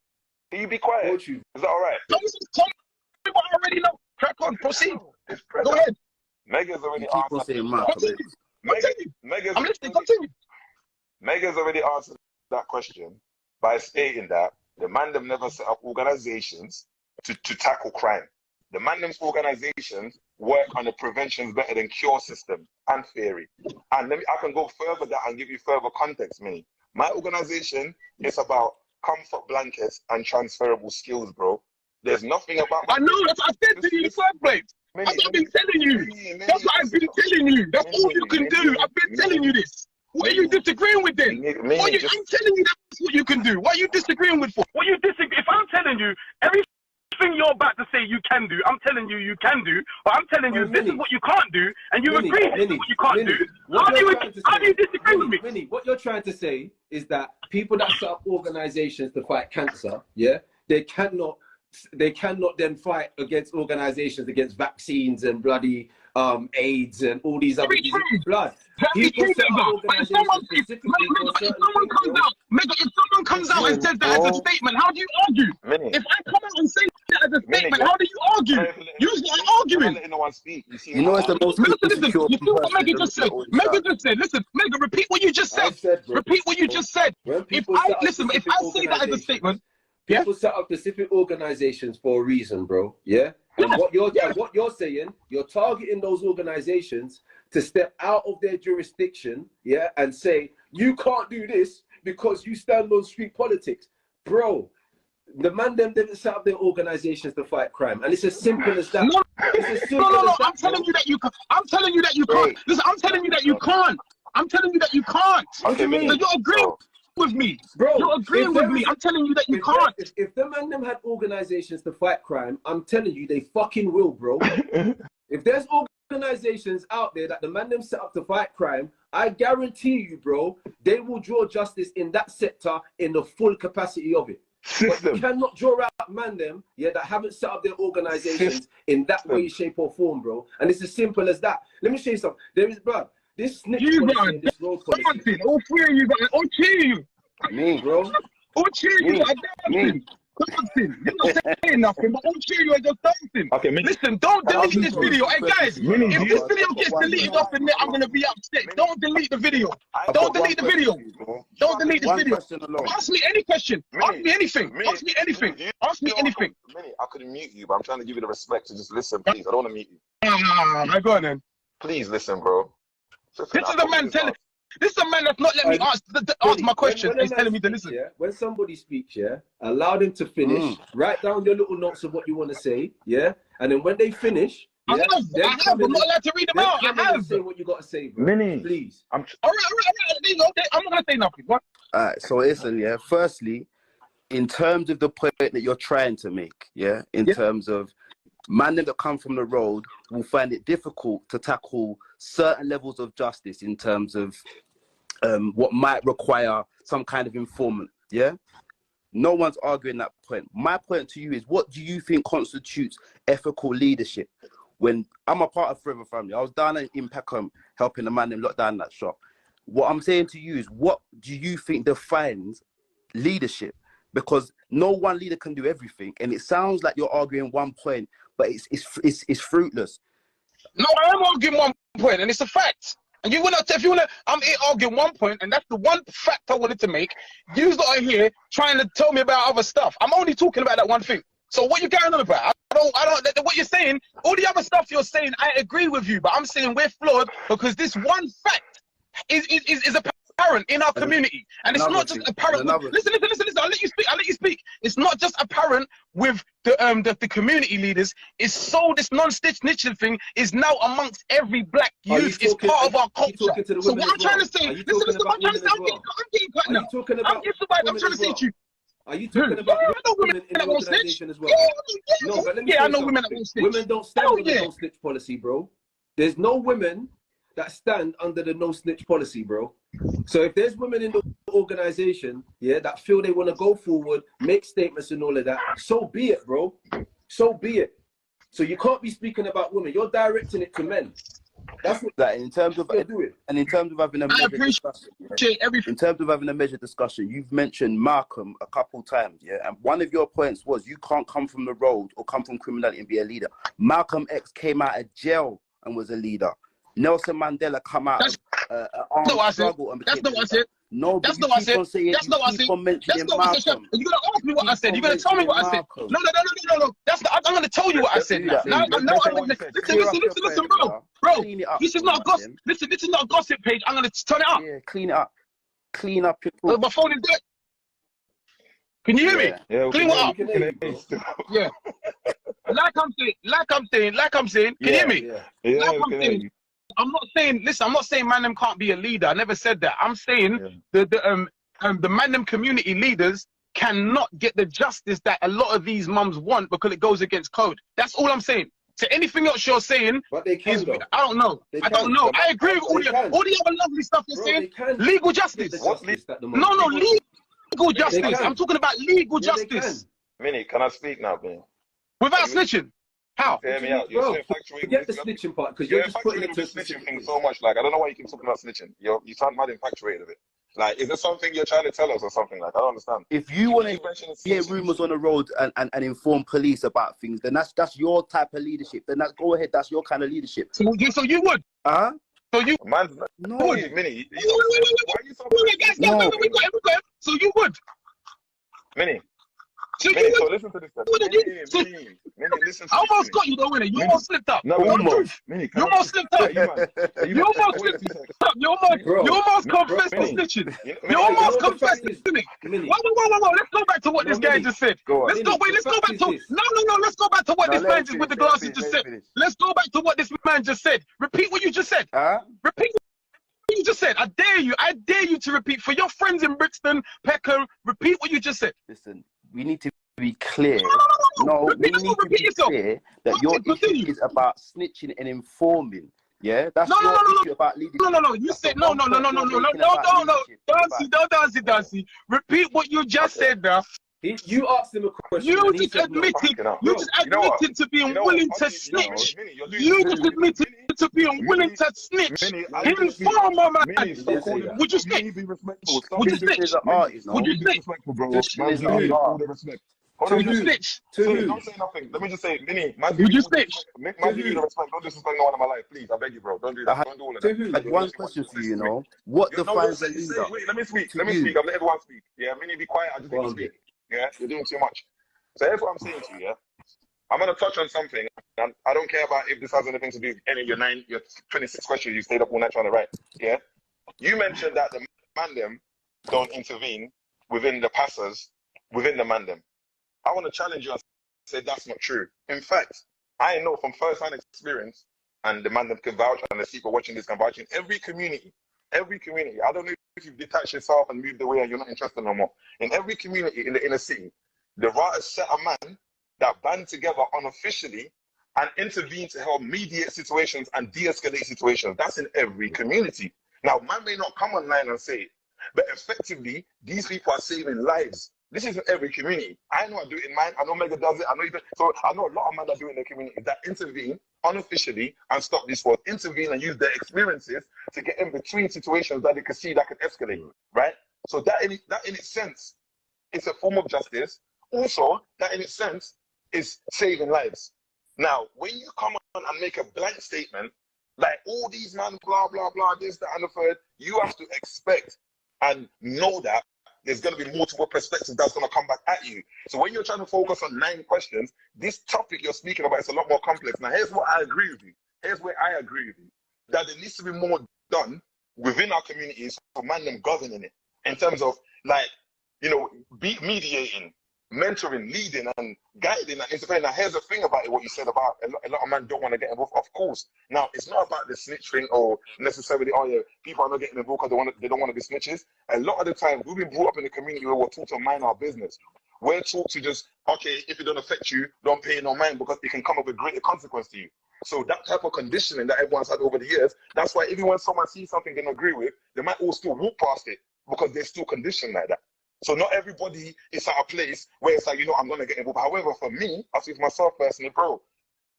Speaker 2: Can you be quiet? Is that all right?
Speaker 1: Tell me what I already know. Crack on, proceed. Go ahead.
Speaker 2: Mega's already answered.
Speaker 1: I'm listening, continue.
Speaker 2: Mega's already answered that question by stating that the Mandem never set up organizations to tackle crime. The Mandem's organizations work on the prevention better than cure system and theory. And I can go further that and give you further context, Minnie. My organization is about comfort blankets and transferable skills, bro. There's nothing about...
Speaker 1: I know, that's what I said to you in the first place. That's what I've been telling you. That's what I've been telling you. That's all you can do. I've been telling you this. What are you disagreeing with then? I'm telling you that's what you can do. What are you disagreeing with for? What you disagree? If I'm telling you everything you're about to say you can do, I'm telling you you can do, but I'm telling you this is what you can't do, and you agree this is what you can't do. How do you disagree with me?
Speaker 3: Minnie, what you're trying to say is that people that set up organizations to fight cancer, yeah, they cannot then fight against organizations against vaccines and bloody AIDS and all these other blood. People set up organizations specifically for certain things.
Speaker 1: If someone comes out and says that as a statement, how do you argue? If I come out and say that as a statement, how do you argue? Usually I'm arguing.
Speaker 4: You know it's the most
Speaker 1: listen, you see what Mega just said? Mega just said, listen, Mega, repeat what you just said. Repeat what you just said. If I say that as a statement,
Speaker 3: people set up specific organizations for a reason, bro. Yeah? And what you're saying, you're targeting those organizations to step out of their jurisdiction, yeah, and say, you can't do this because you stand on street politics. Bro, the man them didn't set up their organizations to fight crime. And it's as simple as that.
Speaker 1: No, I'm telling you that you can't. I'm telling you that you can't. Listen, I'm telling you that you can't. I'm telling you that you can't.
Speaker 2: Okay,
Speaker 1: so you're agreeing with me, bro. You're agreeing with me. I'm telling you that you can't.
Speaker 3: If the man them had organizations to fight crime, I'm telling you they fucking will, bro. If there's organizations out there that the man them set up to fight crime, I guarantee you, bro, they will draw justice in that sector in the full capacity of it. But you cannot draw out man them, yeah, that haven't set up their organizations in that way, shape, or form, bro. And it's as simple as that. Let me show you something. There is, bro. This snitch policy, this road policy.
Speaker 1: All three of you, all three of you.
Speaker 3: Me, bro.
Speaker 1: All three of you are dancing. Dancing. You're not saying nothing, but all three of you are just dancing.
Speaker 2: Okay,
Speaker 1: listen, don't delete this video. Hey, guys, if this video gets deleted off in there, I'm going to be upset. Don't delete the video. Don't delete the video. Don't delete this video. Ask me any question. Ask me anything. Ask me anything. Ask me anything.
Speaker 2: I couldn't mute you, but I'm trying to give you the respect to just listen, please. I don't want to mute you.
Speaker 1: Go on then.
Speaker 2: Please listen, bro.
Speaker 1: This is a man telling. This is a man that's not letting me ask my question. He's telling me to listen.
Speaker 3: Yeah, when somebody speaks, yeah, allow them to finish. Write down your little notes of what you want to say, yeah, and then when they finish,
Speaker 1: I have. I'm not allowed to read them out. I have.
Speaker 3: Say what you got to say, bro.
Speaker 2: Minnie,
Speaker 3: please.
Speaker 1: All right. I'm not gonna say nothing. What?
Speaker 4: All right. So listen, yeah. Firstly, in terms of the point that you're trying to make, yeah, in terms of man that come from the road will find it difficult to tackle certain levels of justice in terms of what might require some kind of informant, yeah? No one's arguing that point. My point to you is, what do you think constitutes ethical leadership? When I'm a part of Forever Family, I was down in Peckham helping the man them lock down that shop. What I'm saying to you is, what do you think defines leadership? Because no one leader can do everything, and it sounds like you're arguing one point, but it's fruitless.
Speaker 1: No, I am arguing one point, and it's a fact. And I'm here arguing one point, and that's the one fact I wanted to make. You lot are here trying to tell me about other stuff. I'm only talking about that one thing. So what you going on about? I don't, what you're saying, all the other stuff you're saying, I agree with you, but I'm saying we're flawed because this one fact is apparent in our community. And it's not just apparent with, listen, I'll let you speak. It's not just apparent with the community leaders. It's so this non-snitching thing is now amongst every black youth. It's part of our culture. So what I'm trying to say, listen, I'm trying to say, I'm getting cut now. I'm trying to say to you.
Speaker 3: Are you talking about women in the organization as well? No, but let me
Speaker 1: I know women that won't snitch.
Speaker 3: Women don't stand under the no snitch policy, bro. There's no women that stand under the no snitch policy, bro. So if there's women in the organization, yeah, that feel they want to go forward, make statements and all of that, so be it, bro. So be it. So you can't be speaking about women. You're directing it to men. That's what
Speaker 4: that in terms of and in terms of having a measured discussion, in terms of having a measured discussion, you've mentioned Malcolm a couple times, yeah, and one of your points was you can't come from the road or come from criminality and be a leader. Malcolm X came out of jail and was a leader. Nelson Mandela come out of armed struggle and became a leader. No,
Speaker 1: that's not what I said. That's not what I said. That's not what I said. You're gonna ask me what I said. You're gonna tell me what I said. No. That's not. I'm gonna tell you what I said. Now, listen, bro. This is not a gossip. Listen, this is not a gossip page. I'm gonna turn it up.
Speaker 4: Yeah, clean it up. Clean up your.
Speaker 1: My phone is dead. Can you hear me?
Speaker 2: Yeah,
Speaker 1: clean it up. Yeah. Like I'm saying. Can you hear me?
Speaker 2: Yeah.
Speaker 1: Like I'm saying. I'm not saying, listen, I'm not saying man them can't be a leader. I never said that. I'm saying the man them community leaders cannot get the justice that a lot of these mums want because it goes against code. That's all I'm saying. So anything else you're saying is, I don't know. I don't know. I agree with all the other lovely stuff you're saying. Legal justice. No, legal justice. I'm talking about legal justice.
Speaker 2: Minnie, can I speak now, man?
Speaker 1: Without snitching. How?
Speaker 2: Hear me out. You're
Speaker 3: forget the snitching part because you're just putting it to
Speaker 2: the snitching thing so much. Like, I don't know why you keep talking about snitching. You sound mad infatuated of it. Like, is there something you're trying to tell us or something? Like, I don't understand.
Speaker 4: If you want to hear rumors on the road and inform police about things, then that's your type of leadership. Then go ahead. That's your kind of leadership.
Speaker 1: So you would? So you?
Speaker 2: Man's
Speaker 4: no.
Speaker 2: Minnie.
Speaker 1: Wait. No. We got it. So you would?
Speaker 2: Minnie.
Speaker 1: So
Speaker 2: listen to this. Minnie, listen to
Speaker 1: I almost got you, though, innit? You almost slipped up.
Speaker 2: No,
Speaker 1: almost. You almost slipped up. You almost slipped up. You almost confessed to snitching. You almost confessed to snitching. Whoa. Let's go back to what this guy just said. Let's go back to... No. Let's go back to what this man with the glasses just said. Let's go back to what this man just said. Repeat what you just said. Repeat what you just said. I dare you to repeat. For your friends in Brixton, Peckham, repeat what you just said.
Speaker 4: Listen. We need to be clear.
Speaker 1: No,
Speaker 4: we need to be clear that your issue is about snitching and informing. Yeah, that's your issue about leadership.
Speaker 1: No. You said no. Dancy. Repeat what you just said now.
Speaker 3: You asked him a question.
Speaker 1: You just admitted to being willing to snitch. You just admitted to being willing to snitch. Inform my man. Would you snitch? Would you snitch? Would you snitch? Would you snitch?
Speaker 2: Don't say nothing. Let me just say, Minnie,
Speaker 1: would you snitch?
Speaker 2: Man, give you the respect. Don't disrespect no one in my life, please. I beg you, bro. Don't do that. Don't do all of that.
Speaker 4: I have one question for you, What defines a leader?
Speaker 2: Wait, let me speak. I'm letting everyone speak. Yeah, Minnie, be quiet. I just need to speak. Yeah, you're doing too much. So here's what I'm saying to you, yeah? I'm going to touch on something, and I don't care about if this has anything to do with any of your 26 questions you stayed up all night trying to write, yeah? You mentioned that the mandem don't intervene within the passers, within the mandem. I want to challenge you and say that's not true. In fact, I know from first-hand experience, and the mandem can vouch, and the people watching this can vouch, in every community, I don't know if you've detached yourself and moved away and you're not interested no more. In every community in the inner city, the writers set a man that band together unofficially and intervene to help mediate situations and de-escalate situations. That's in every community. Now, man may not come online and say it, but effectively, these people are saving lives. This is in every community. I know I do it in mine. I know Mega does it. So I know a lot of men that do it in the community that intervene unofficially and stop this war. Intervene and use their experiences to get in between situations that they can see that can escalate, right? So that in its sense, it's a form of justice. Also, that in its sense is saving lives. Now, when you come on and make a blank statement, like all these men, blah, blah, blah, this, that, and the third, you have to expect and know that there's going to be multiple perspectives that's going to come back at you. So when you're trying to focus on 9 questions, this topic you're speaking about is a lot more complex. Now, here's what I agree with you. Here's where I agree with you. That there needs to be more done within our communities for man them governing it. In terms of, like, you know, mediating, mentoring, leading, and guiding and interfering. Now, here's the thing about it, what you said about a lot of men don't want to get involved. Of course. Now, it's not about the snitching or necessarily, oh yeah, people are not getting involved because they don't want to be snitches. A lot of the time, we've been brought up in a community where we're taught to mind our business. We're taught to just, okay, if it don't affect you, don't pay no mind because it can come up with greater consequence to you. So that type of conditioning that everyone's had over the years, that's why even when someone sees something they don't agree with, they might all still walk past it because they're still conditioned like that. So not everybody is at a place where it's like, you know, I'm going to get involved. However, for me, I see for myself personally, bro,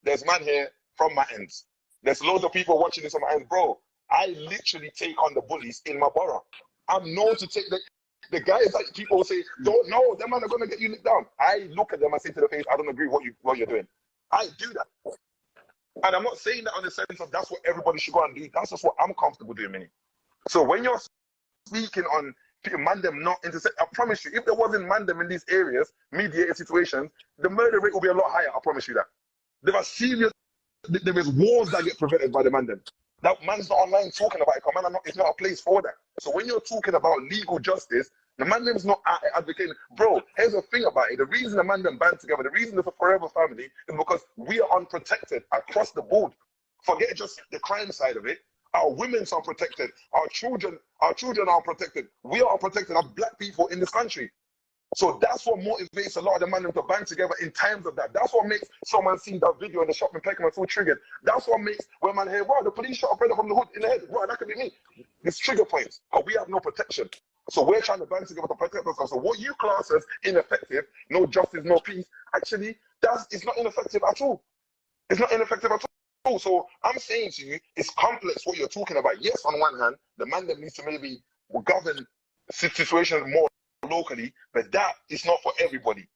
Speaker 2: there's man here from my ends. There's loads of people watching this on my ends. Bro, I literally take on the bullies in my borough. I'm known to take the guys that people say, don't know, them man are going to get you licked down. I look at them and say to the face, I don't agree with what you're doing. I do that. And I'm not saying that on the sense of that's what everybody should go and do. That's just what I'm comfortable doing, Minnie. So when you're speaking on Mandem not intersect, I promise you, if there wasn't Mandem in these areas, mediated situations, the murder rate will be a lot higher. I promise you that. There are serious, there is wars that get prevented by the Mandem. That man's not online talking about it. Man, it's not a place for that. So when you're talking about legal justice, the Mandem's not advocating. Bro, here's the thing about it. The reason the Mandem band together, the reason there's a forever family is because we are unprotected across the board. Forget just the crime side of it. Our women's are protected. Our children are unprotected. We are unprotected as black people in this country. So that's what motivates a lot of the men to band together in times of that. That's what makes someone see that video in the shop in Peckham and feel triggered. That's what makes when man hear, wow, the police shot a brother from the hood in the head. Wow, that could be me. It's trigger points. But we have no protection. So we're trying to band together to protect ourselves. So what you class as ineffective, no justice, no peace, actually, it's not ineffective at all. It's not ineffective at all. So I'm saying to you, it's complex what you're talking about. Yes, on one hand, the man that needs to maybe govern situations more locally, but that is not for everybody.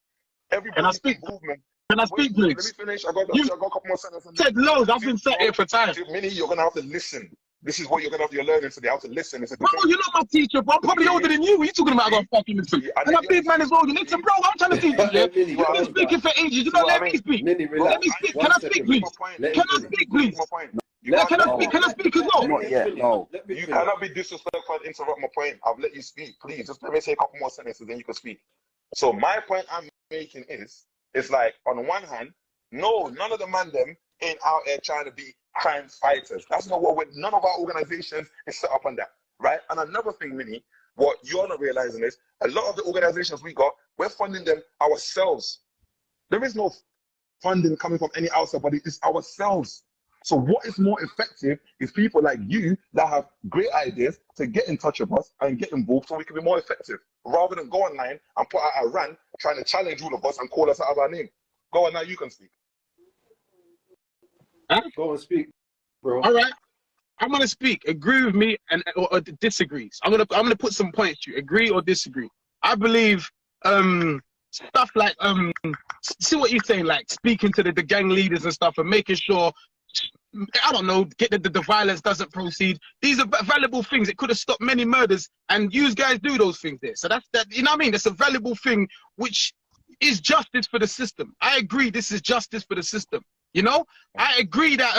Speaker 2: Everybody.
Speaker 1: Can I speak?
Speaker 2: Movement.
Speaker 1: Can I speak, please?
Speaker 2: Let me finish. I got a couple more sentences.
Speaker 1: Said loads. I've been sat here for time.
Speaker 2: Minnie, you're gonna have to listen. This is what you're gonna have to learn today. How to listen. Bro,
Speaker 1: you're not my teacher, bro. I'm probably older than you. What are you talking about? I got fucking listen. And that big man is older. Listen, bro, I'm trying to teach you. You've been speaking for ages. You don't let me speak. Let me speak. Can I speak, please? Can I speak, please? Can I speak as well?
Speaker 4: Not yet, no.
Speaker 2: You cannot be disrespectful and interrupt my point. I've let you speak. Please, just let me say a couple more sentences, then you can speak. So my point I'm making is, it's like, on one hand, no, none of the man them ain't out there trying to be crime fighters. That's not what none of our organizations is set up on that, right? And another thing, Minnie, what you're not realizing is, a lot of the organizations we got, we're funding them ourselves. There is no funding coming from any outside body, it's ourselves. So what is more effective is people like you that have great ideas to get in touch with us and get involved so we can be more effective, rather than go online and put out a rant trying to challenge all of us and call us out of our name. Go on now, you can speak.
Speaker 1: Huh?
Speaker 3: Go and speak, bro.
Speaker 1: All right. I'm gonna speak. Agree with me or disagree. I'm gonna put some points to you. Agree or disagree. I believe stuff like see what you're saying, like speaking to the gang leaders and stuff and making sure, I don't know, get the violence doesn't proceed. These are valuable things. It could have stopped many murders, and you guys do those things there. So that's that. You know what I mean? That's a valuable thing, which is justice for the system. I agree. This is justice for the system. You know, I agree that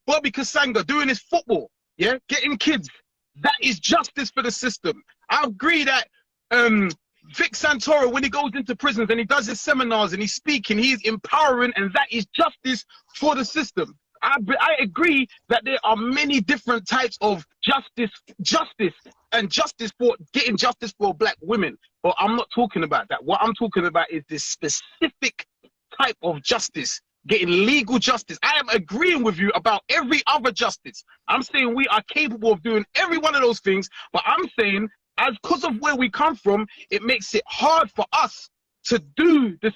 Speaker 1: Bobby Kasanga doing his football, yeah, getting kids, that is justice for the system. I agree that Vic Santoro, when he goes into prisons and he does his seminars and he's speaking, he's empowering, and that is justice for the system. I agree that there are many different types of justice for getting justice for black women, but I'm not talking about that. What I'm talking about is this specific type of justice, getting legal justice. I am agreeing with you about every other justice. I'm saying we are capable of doing every one of those things, but I'm saying, as because of where we come from, it makes it hard for us to do this,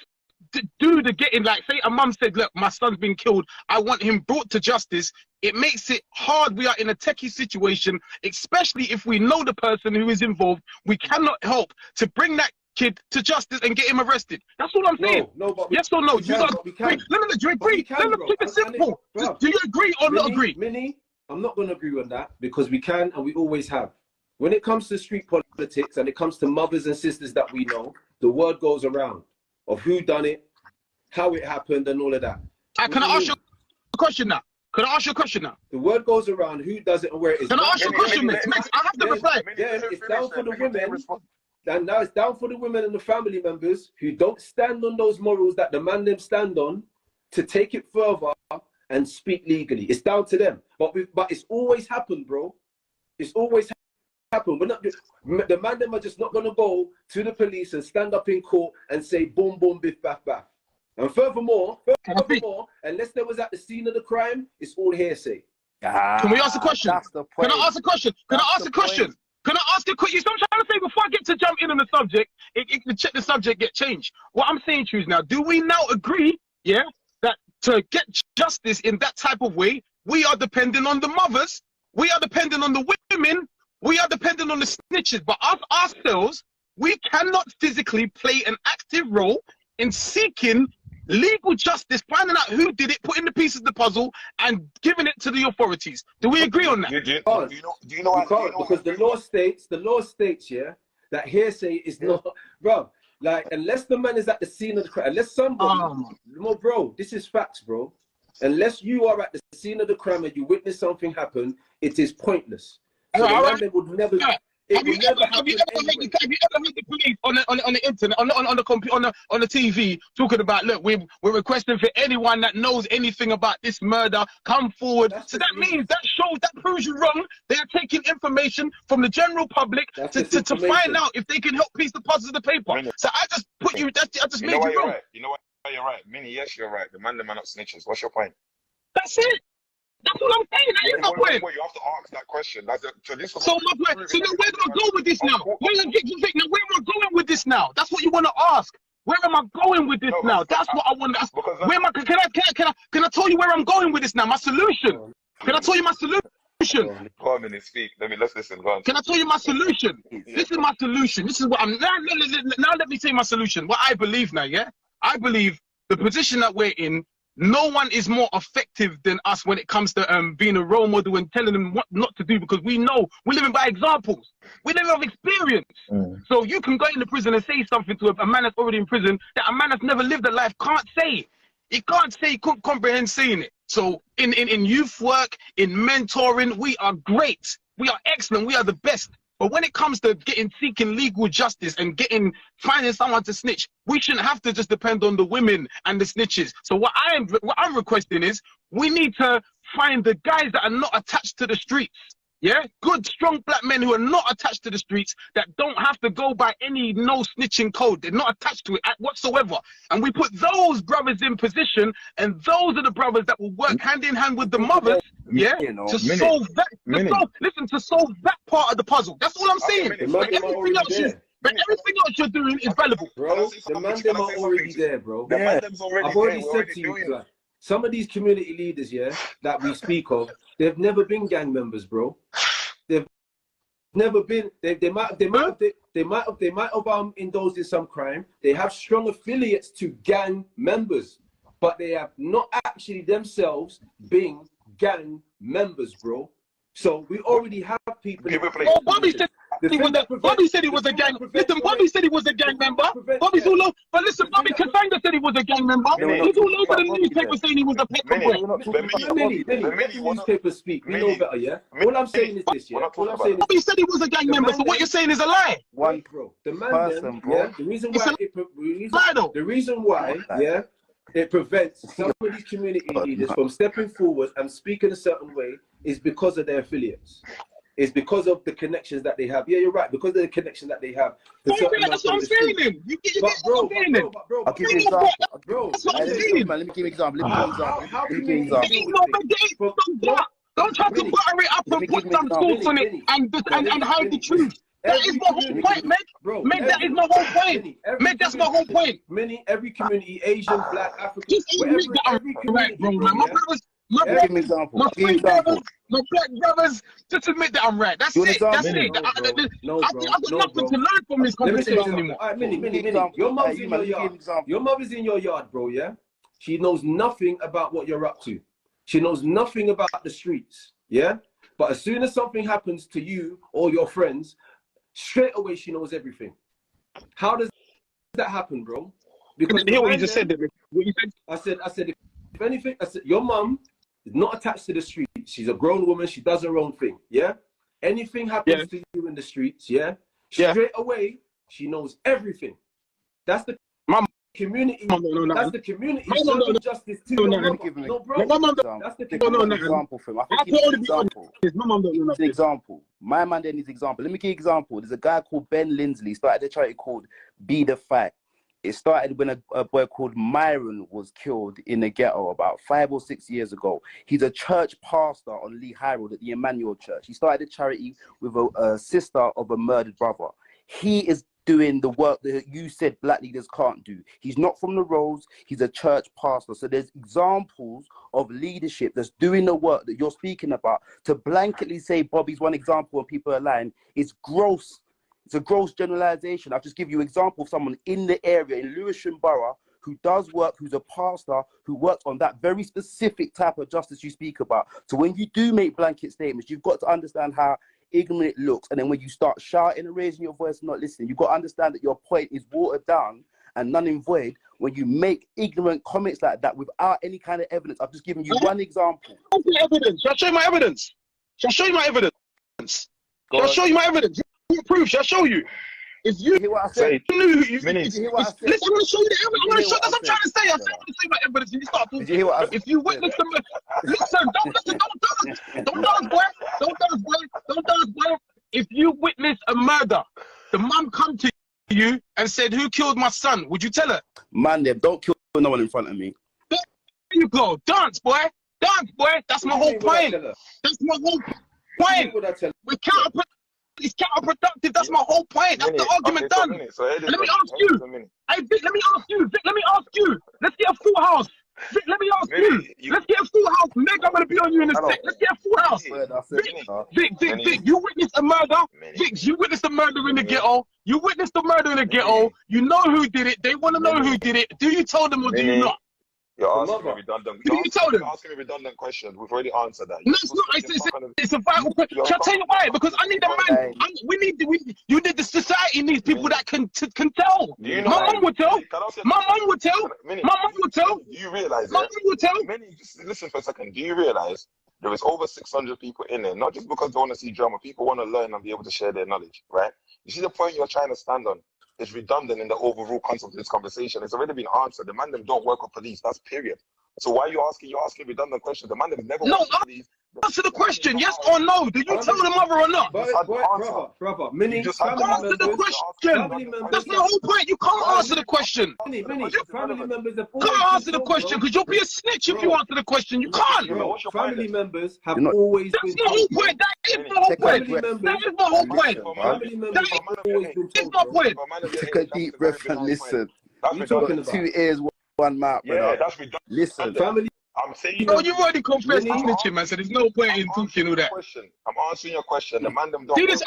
Speaker 1: to do the getting. Like, say a mum said, look, my son's been killed, I want him brought to justice. It makes it hard. We are in a techie situation, especially if we know the person who is involved. We cannot help to bring that kid to justice and get him arrested. That's all I'm saying.
Speaker 3: No, but
Speaker 1: yes or no? You got to agree. No, agree. Keep it simple. Do you agree or not agree?
Speaker 3: Minnie, I'm not going to agree on that, because we can and we always have. when it comes to street politics and it comes to mothers and sisters that we know, the word goes around of who done it, how it happened, and all of that.
Speaker 1: Can I ask you a question now? Can I ask you a question now?
Speaker 3: The word goes around who does it and where it is.
Speaker 1: Can I ask you a question, Mix? I have to reply.
Speaker 3: Yeah, it's down for the women. And now it's down for the women and the family members who don't stand on those morals that the man them stand on to take it further and speak legally. It's down to them. But it's always happened, bro. It's always happened. We're not, the man them are just not going to go to the police and stand up in court and say boom, boom, biff, baff, baff. And furthermore, unless they was at the scene of the crime, it's all hearsay.
Speaker 1: Can we ask a question? Can I ask a question? Can I ask a question? Can I ask a question? I'm trying to say before I get to jump in on the subject, the subject get changed. What I'm saying to you is now, do we now agree, yeah, that to get justice in that type of way, we are dependent on the mothers, we are dependent on the women, we are dependent on the snitches, but us ourselves, we cannot physically play an active role in seeking legal justice, finding out who did it, putting the pieces of the puzzle, and giving it to the authorities. Do we agree on that?
Speaker 2: Do you know
Speaker 3: because the law states, yeah, that hearsay is not, bro. Like, unless the man is at the scene of the crime, unless somebody, no, bro, this is facts, bro. Unless you are at the scene of the crime and you witness something happen, it is pointless. So the would never. Have you ever heard the police on the internet, on the TV talking about, look, we're requesting for anyone that knows anything about this murder, come forward. So that means, that proves you wrong. They are taking information from the general public to find out if they can help piece the puzzles of the paper. So I just put you, I just made you wrong.
Speaker 2: Right. You know what? You're right. Minnie, yes, you're right. The man are not snitches. What's your point?
Speaker 1: That's it. That's what I'm saying. That is my point.
Speaker 2: You have to ask that question. So now
Speaker 1: where do I go with this now? Where am I going with this now? That's what you want to ask. Where am I going with this now? That's what I want to ask. Where am I? Can I tell you where I'm going with this now? My solution. Can I tell you my solution?
Speaker 2: Go on, Minnie, speak. Let's listen. Go on.
Speaker 1: Can I tell you my solution? This is my solution. This is what I'm now. Let me say my solution. What I believe now. Yeah, I believe the position that we're in. No one is more effective than us when it comes to being a role model and telling them what not to do, because we know we're living by examples. We live off experience. So you can go into prison and say something to a man that's already in prison that a man that's never lived a life can't say. He can't say, he couldn't comprehend saying it. So in youth work, in mentoring, we are great. We are excellent. We are the best. But when it comes to seeking legal justice and finding someone to snitch, we shouldn't have to just depend on the women and the snitches. So what I'm requesting is, we need to find the guys that are not attached to the streets. Yeah, good, strong black men who are not attached to the streets, that don't have to go by any no snitching code. They're not attached to it whatsoever. And we put those brothers in position, and those are the brothers that will work hand in hand with the mothers, yeah, to solve that part of the puzzle. That's all I'm saying. But everything else you're doing is valuable.
Speaker 3: Bro, the man them are already there, bro. I've already said to you, like, some of these community leaders, yeah, that we speak of, they've never been gang members, bro. They've never been. They might have indulged in some crime. They have strong affiliates to gang members, but they have not actually themselves been gang members, bro. So we already have people.
Speaker 1: Oh, Bobby said he was a gang. Listen, Bobby said he was a gang member. Bobby's all over. But listen, Bobby Kasanga said he was a gang member. He's all over the newspaper saying he was a pepper boy.
Speaker 3: Let the newspapers speak. We know better, yeah? All I'm saying is this, yeah?
Speaker 1: Bobby said he was a gang member, so what you're saying is a lie.
Speaker 3: Bro. The man, yeah? The reason why, yeah, it prevents some of these community leaders from stepping forward and speaking a certain way is because of their affiliates. It's because of the connections that they have. Yeah, you're right. Because of the connection that they have.
Speaker 1: That's what I'm saying.
Speaker 4: I'll give you an example. Let me give you an example.
Speaker 1: Don't try to butter it up and put some sauce on it and hide the truth. That is my whole point, Meg. Meg, that is my whole point. Meg, that's my whole point.
Speaker 3: Every community, Asian, Black, African,
Speaker 1: every community, bro. My black brothers, just admit that I'm right. That's it. That's it. I've got nothing to learn from this conversation anymore.
Speaker 3: Your mother's in your yard, bro, yeah? She knows nothing about what you're up to. She knows nothing about the streets, yeah? But as soon as something happens to you or your friends, straight away she knows everything. How does that happen, bro?
Speaker 1: Because I didn't hear what you just said. What you said?
Speaker 3: I said, if anything, I said, your mum is not attached to the streets. She's a grown woman. She does her own thing. Yeah. Anything happens to you in the streets, straight away, she knows everything. That's the community. That's the community. Serving justice to your mum. No, bro. That's the community.
Speaker 4: Example for him. I think he's an example. My man then is example. Let me give you an example. There's a guy called Ben Lindsley, started a charity called Be the Fight. It started when a boy called Myron was killed in the ghetto about 5 or 6 years ago. He's a church pastor on Lee High Road at the Emmanuel Church. He started a charity with a sister of a murdered brother. He is doing the work that you said black leaders can't do. He's not from the roads. He's a church pastor. So there's examples of leadership that's doing the work that you're speaking about. To blanketly say Bobby's one example and people are lying is gross. It's a gross generalization. I'll just give you an example of someone in the area in Lewisham Borough who does work, who's a pastor, who works on that very specific type of justice you speak about. So when you do make blanket statements, you've got to understand how ignorant it looks. And then when you start shouting and raising your voice and not listening, you've got to understand that your point is watered down and none in void when you make ignorant comments like that without any kind of evidence. I've just given you one example.
Speaker 1: Evidence. Shall I show you my evidence? Shall I show you my evidence? Shall I show you my evidence? Proof. Shall I show you? If you
Speaker 4: knew what I said,
Speaker 1: listen, I'm going to show you the evidence. I'm going to show. That's what I'm trying to say. I'm trying to say my evidence. And you start talking.
Speaker 4: Did you hear what I said?
Speaker 1: If you witness them, listen. Don't listen. Don't dance, boy. Don't dance, boy. Don't dance, boy. If you witness a murder, the mum come to you and said, "Who killed my son?" Would you tell her?
Speaker 4: Man, don't kill no one in front of me.
Speaker 1: There you go. Dance, boy. Dance, boy. That's my whole point. That's my whole point. We're counterproductive. It's counterproductive. That's my whole point. That's the argument done. Let me ask you. Hey, Vic, let me ask you. Vic, let me ask you. Let's get a full house. Vic, let me ask you. Let's get a full house. Meg, I'm going to be on you in a sec. Let's get a full house. Vic, you witnessed a murder. Vic, you witnessed a murder in the ghetto. You witnessed the murder in the ghetto. You know who did it. They want to know who did it. Do you tell them or do you not?
Speaker 2: You're asking me redundant. You're asking me redundant questions. We've already answered that.
Speaker 1: No, it's not. It's a vital question. Shall I tell you why? Because I need a man. You need the society needs people that can tell. My mum would tell. My mum would tell. My mum would tell.
Speaker 2: Do you realize?
Speaker 1: My mum would tell.
Speaker 2: Just listen for a second. Do you realize there is over 600 people in there? Not just because they want to see drama. People want to learn and be able to share their knowledge, right? You see the point you're trying to stand on? It's redundant in the overall concept of this conversation. It's already been answered. The man them don't work with police. That's period. So why are you asking? You're asking redundant questions. The man them never.
Speaker 1: No, answer the question. Yes or no? Do you tell the mother or not?
Speaker 3: Brother, Minnie,
Speaker 1: answer the question. That's my whole point. You can't answer the question.
Speaker 3: Minnie, family members have
Speaker 1: always can't answer the question because you'll be a snitch if you answer the question. You can't.
Speaker 3: Family members have always been.
Speaker 1: That's my whole point. That is my whole point. That is my whole point.
Speaker 3: Family members have always been.
Speaker 1: That's my point.
Speaker 4: Take a deep breath and listen.
Speaker 3: You're talking about
Speaker 4: 2 ears, one mouth.
Speaker 2: Yeah, that's redundant.
Speaker 4: Listen,
Speaker 3: family.
Speaker 2: I'm saying.
Speaker 1: You know, you've already confessed to snitching, man. So there's no point in talking all that.
Speaker 2: I'm answering your question. The man them don't.
Speaker 1: See this,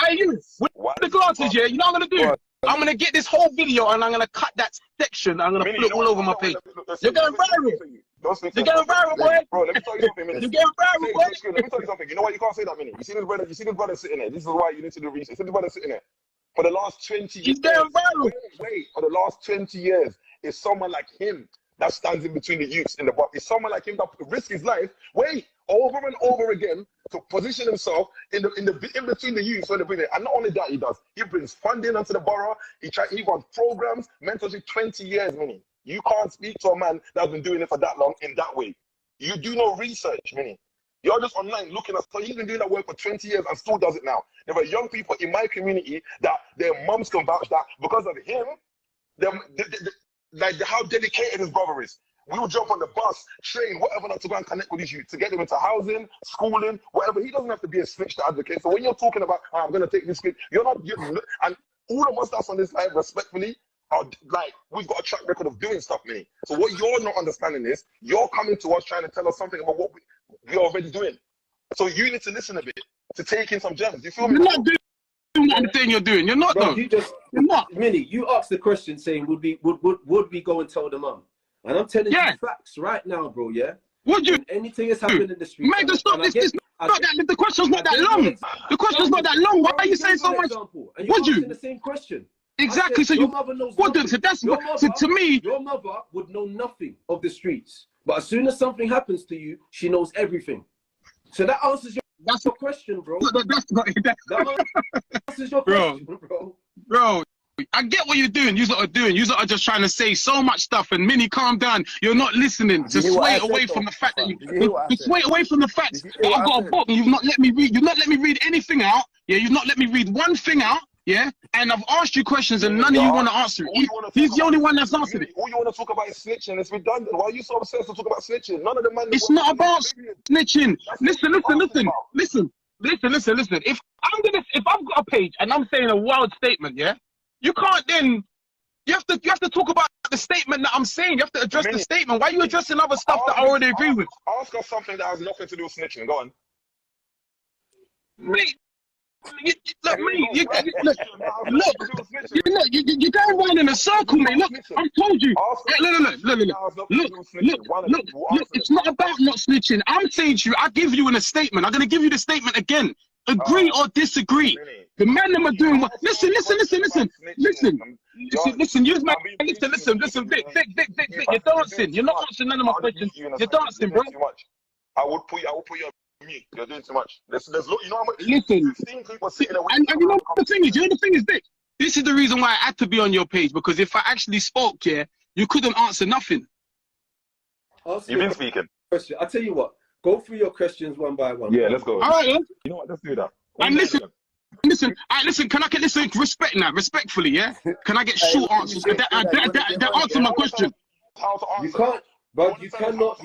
Speaker 1: with the glasses, yeah. You know what I'm gonna do? I'm gonna get this whole video and I'm gonna cut that section. I'm gonna put it all over my page. You're going viral. You're going viral, boy.
Speaker 2: Bro, let me tell you something, Minnie.
Speaker 1: You're going viral, boy.
Speaker 2: Let me tell you something. You know why you can't say that, Minnie? You see this brother sitting there. This is why you need to do research. You see this brother sitting there. For the last 20 years.
Speaker 1: He's going viral.
Speaker 2: Wait. For the last 20 years, it's someone like him that stands in between the youths in the box. It's someone like him that risk his life. Wait, over and over again to position himself in between the youths when they bring it. And not only that, he does. He brings funding onto the borough. He runs programs. Mentorship 20 years, Minnie. You can't speak to a man that's been doing it for that long in that way. You do no research, Minnie. You're just online looking at stuff. He's been doing that work for 20 years and still does it now. There are young people in my community that their mums can vouch that because of him, like how dedicated his brother is. We will jump on the bus, train, whatever, not to go and connect with these youth, to get them into housing, schooling, whatever. He doesn't have to be a snitch to advocate. So when you're talking about, I'm going to take this kid, and all of us that's on this live, respectfully, are like, we've got a track record of doing stuff, Minnie. So what you're not understanding is, you're coming to us trying to tell us something about what we're already doing. So you need to listen a bit, to take in some gems. You feel me?
Speaker 1: You're not doing anything you're doing. You're not,
Speaker 3: bro,
Speaker 1: though.
Speaker 3: You're not. Minnie, you asked the question saying, would we go and tell the mum? And I'm telling you facts right now, bro, yeah?
Speaker 1: Would you?
Speaker 3: When anything has happened in the street.
Speaker 1: Mega, stop this. The question's not that long. The question's not that long. Why are you saying so much?
Speaker 3: Would you? The same question.
Speaker 1: Exactly. So
Speaker 3: your mother knows nothing.
Speaker 1: So that's so to me.
Speaker 3: Your mother would know nothing of the streets, but as soon as something happens to you, she knows everything. So that answers your question, bro. That answers your question, bro.
Speaker 1: Bro, I get what you're doing. You are just trying to say so much stuff. And Minnie, calm down. You're not listening. To sway away from the fact that to sway away from the fact that I've got a book and you've not let me read. You've not let me read anything out. Yeah, you've not let me read one thing out. Yeah, and I've asked you questions and none of you want to answer it. He's the only one that's answered it.
Speaker 2: All you want to talk about is snitching. It's redundant. Why are you so obsessed to talk about snitching? None of the man.
Speaker 1: It's not about snitching. Listen. If I've got a page and I'm saying a wild statement, yeah, you can't then. You have to talk about the statement that I'm saying. You have to address the statement. Why are you addressing other stuff that I already agree with?
Speaker 2: Ask us something that has nothing to do with snitching. Go on.
Speaker 1: Mate. Look, you're going round in a circle, mate. Look, I told you. Look, it's not about not snitching. I'm saying to you, I give you in a statement. I'm going to give you the statement again. Agree or disagree. The man them are doing what? Listen. Use my listen. Vic, you're dancing. You're not answering none of my questions. You're dancing, bro.
Speaker 2: I would put you on mute. You're doing too much. There's you know how much.
Speaker 1: Listen, and you know the thing is, Vic. This is the reason why I had to be on your page, because if I actually spoke, yeah, you couldn't answer nothing.
Speaker 2: You've been speaking.
Speaker 3: I'll tell you what. Go through your questions one by one.
Speaker 2: Yeah, let's go.
Speaker 1: All right, yeah.
Speaker 2: You know what? Let's do that.
Speaker 1: And listen. Can I get respectfully, yeah? Can I get short answers? That answer my question.
Speaker 3: You can't, but you cannot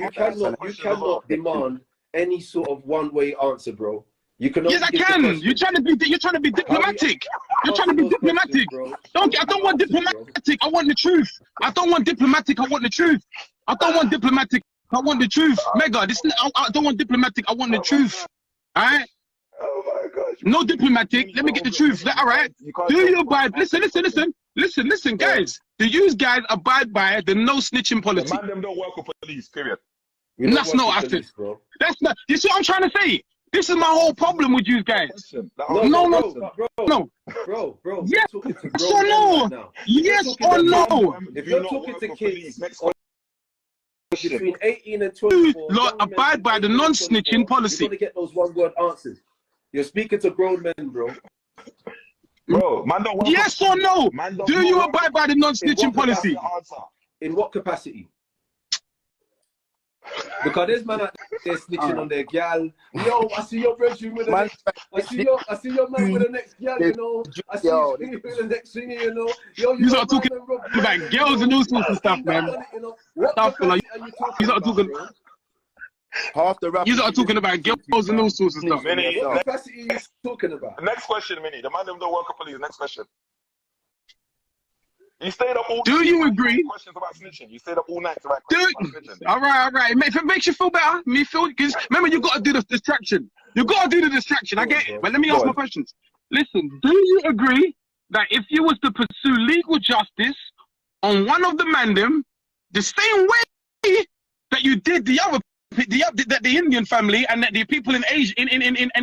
Speaker 3: demand any sort of one-way answer, bro. You can.
Speaker 1: Yes, I can. You're trying to be diplomatic. You're trying to be diplomatic. I don't want diplomatic. I want the truth. I don't want diplomatic. I want the truth. I don't want diplomatic. I want the truth. Mega. I don't want diplomatic. I want the truth. All right.
Speaker 2: Oh my gosh.
Speaker 1: No diplomatic. Let me get the truth. All right. Do you abide? Listen, guys. Do you guys abide by the no snitching policy?
Speaker 2: The man them don't work with police. Period.
Speaker 1: That's not after. That's not. You see what I'm trying to say? This is my whole problem with you guys. No.
Speaker 3: Bro.
Speaker 1: Yes or no? Yes or no?
Speaker 3: If you're talking to kids between 18 and 24,
Speaker 1: Lord, abide by the non-snitching policy.
Speaker 3: You're going to get those one-word answers. You're speaking to grown men, bro.
Speaker 2: Bro, man don't
Speaker 1: yes or no? Do you abide by the non-snitching policy?
Speaker 3: In what capacity? Because there's man out there snitching on their gal. Yo, I see your bedroom with the next. I see your man with the next gal, you know. I see you with the next singer, you know. Yo, you start talking about girls and all sorts of stuff, man. Stuff like you start talking.
Speaker 4: Half the rap.
Speaker 1: You start talking about girls and all sorts of stuff.
Speaker 2: Minnie,
Speaker 3: what capacity are you talking about?
Speaker 2: Next question, Minnie. The man them don't work for police. Next question. You stayed up all.
Speaker 1: Do you agree?
Speaker 2: Questions about snitching. You stayed up all night to write
Speaker 1: questions about snitching. All right. If it makes you feel better, because remember you got to do the distraction. You got to do the distraction. I get it. But let me ask my questions. Listen, do you agree that if you was to pursue legal justice on one of the mandem, the same way that you did the Indian family and that the people in Asia in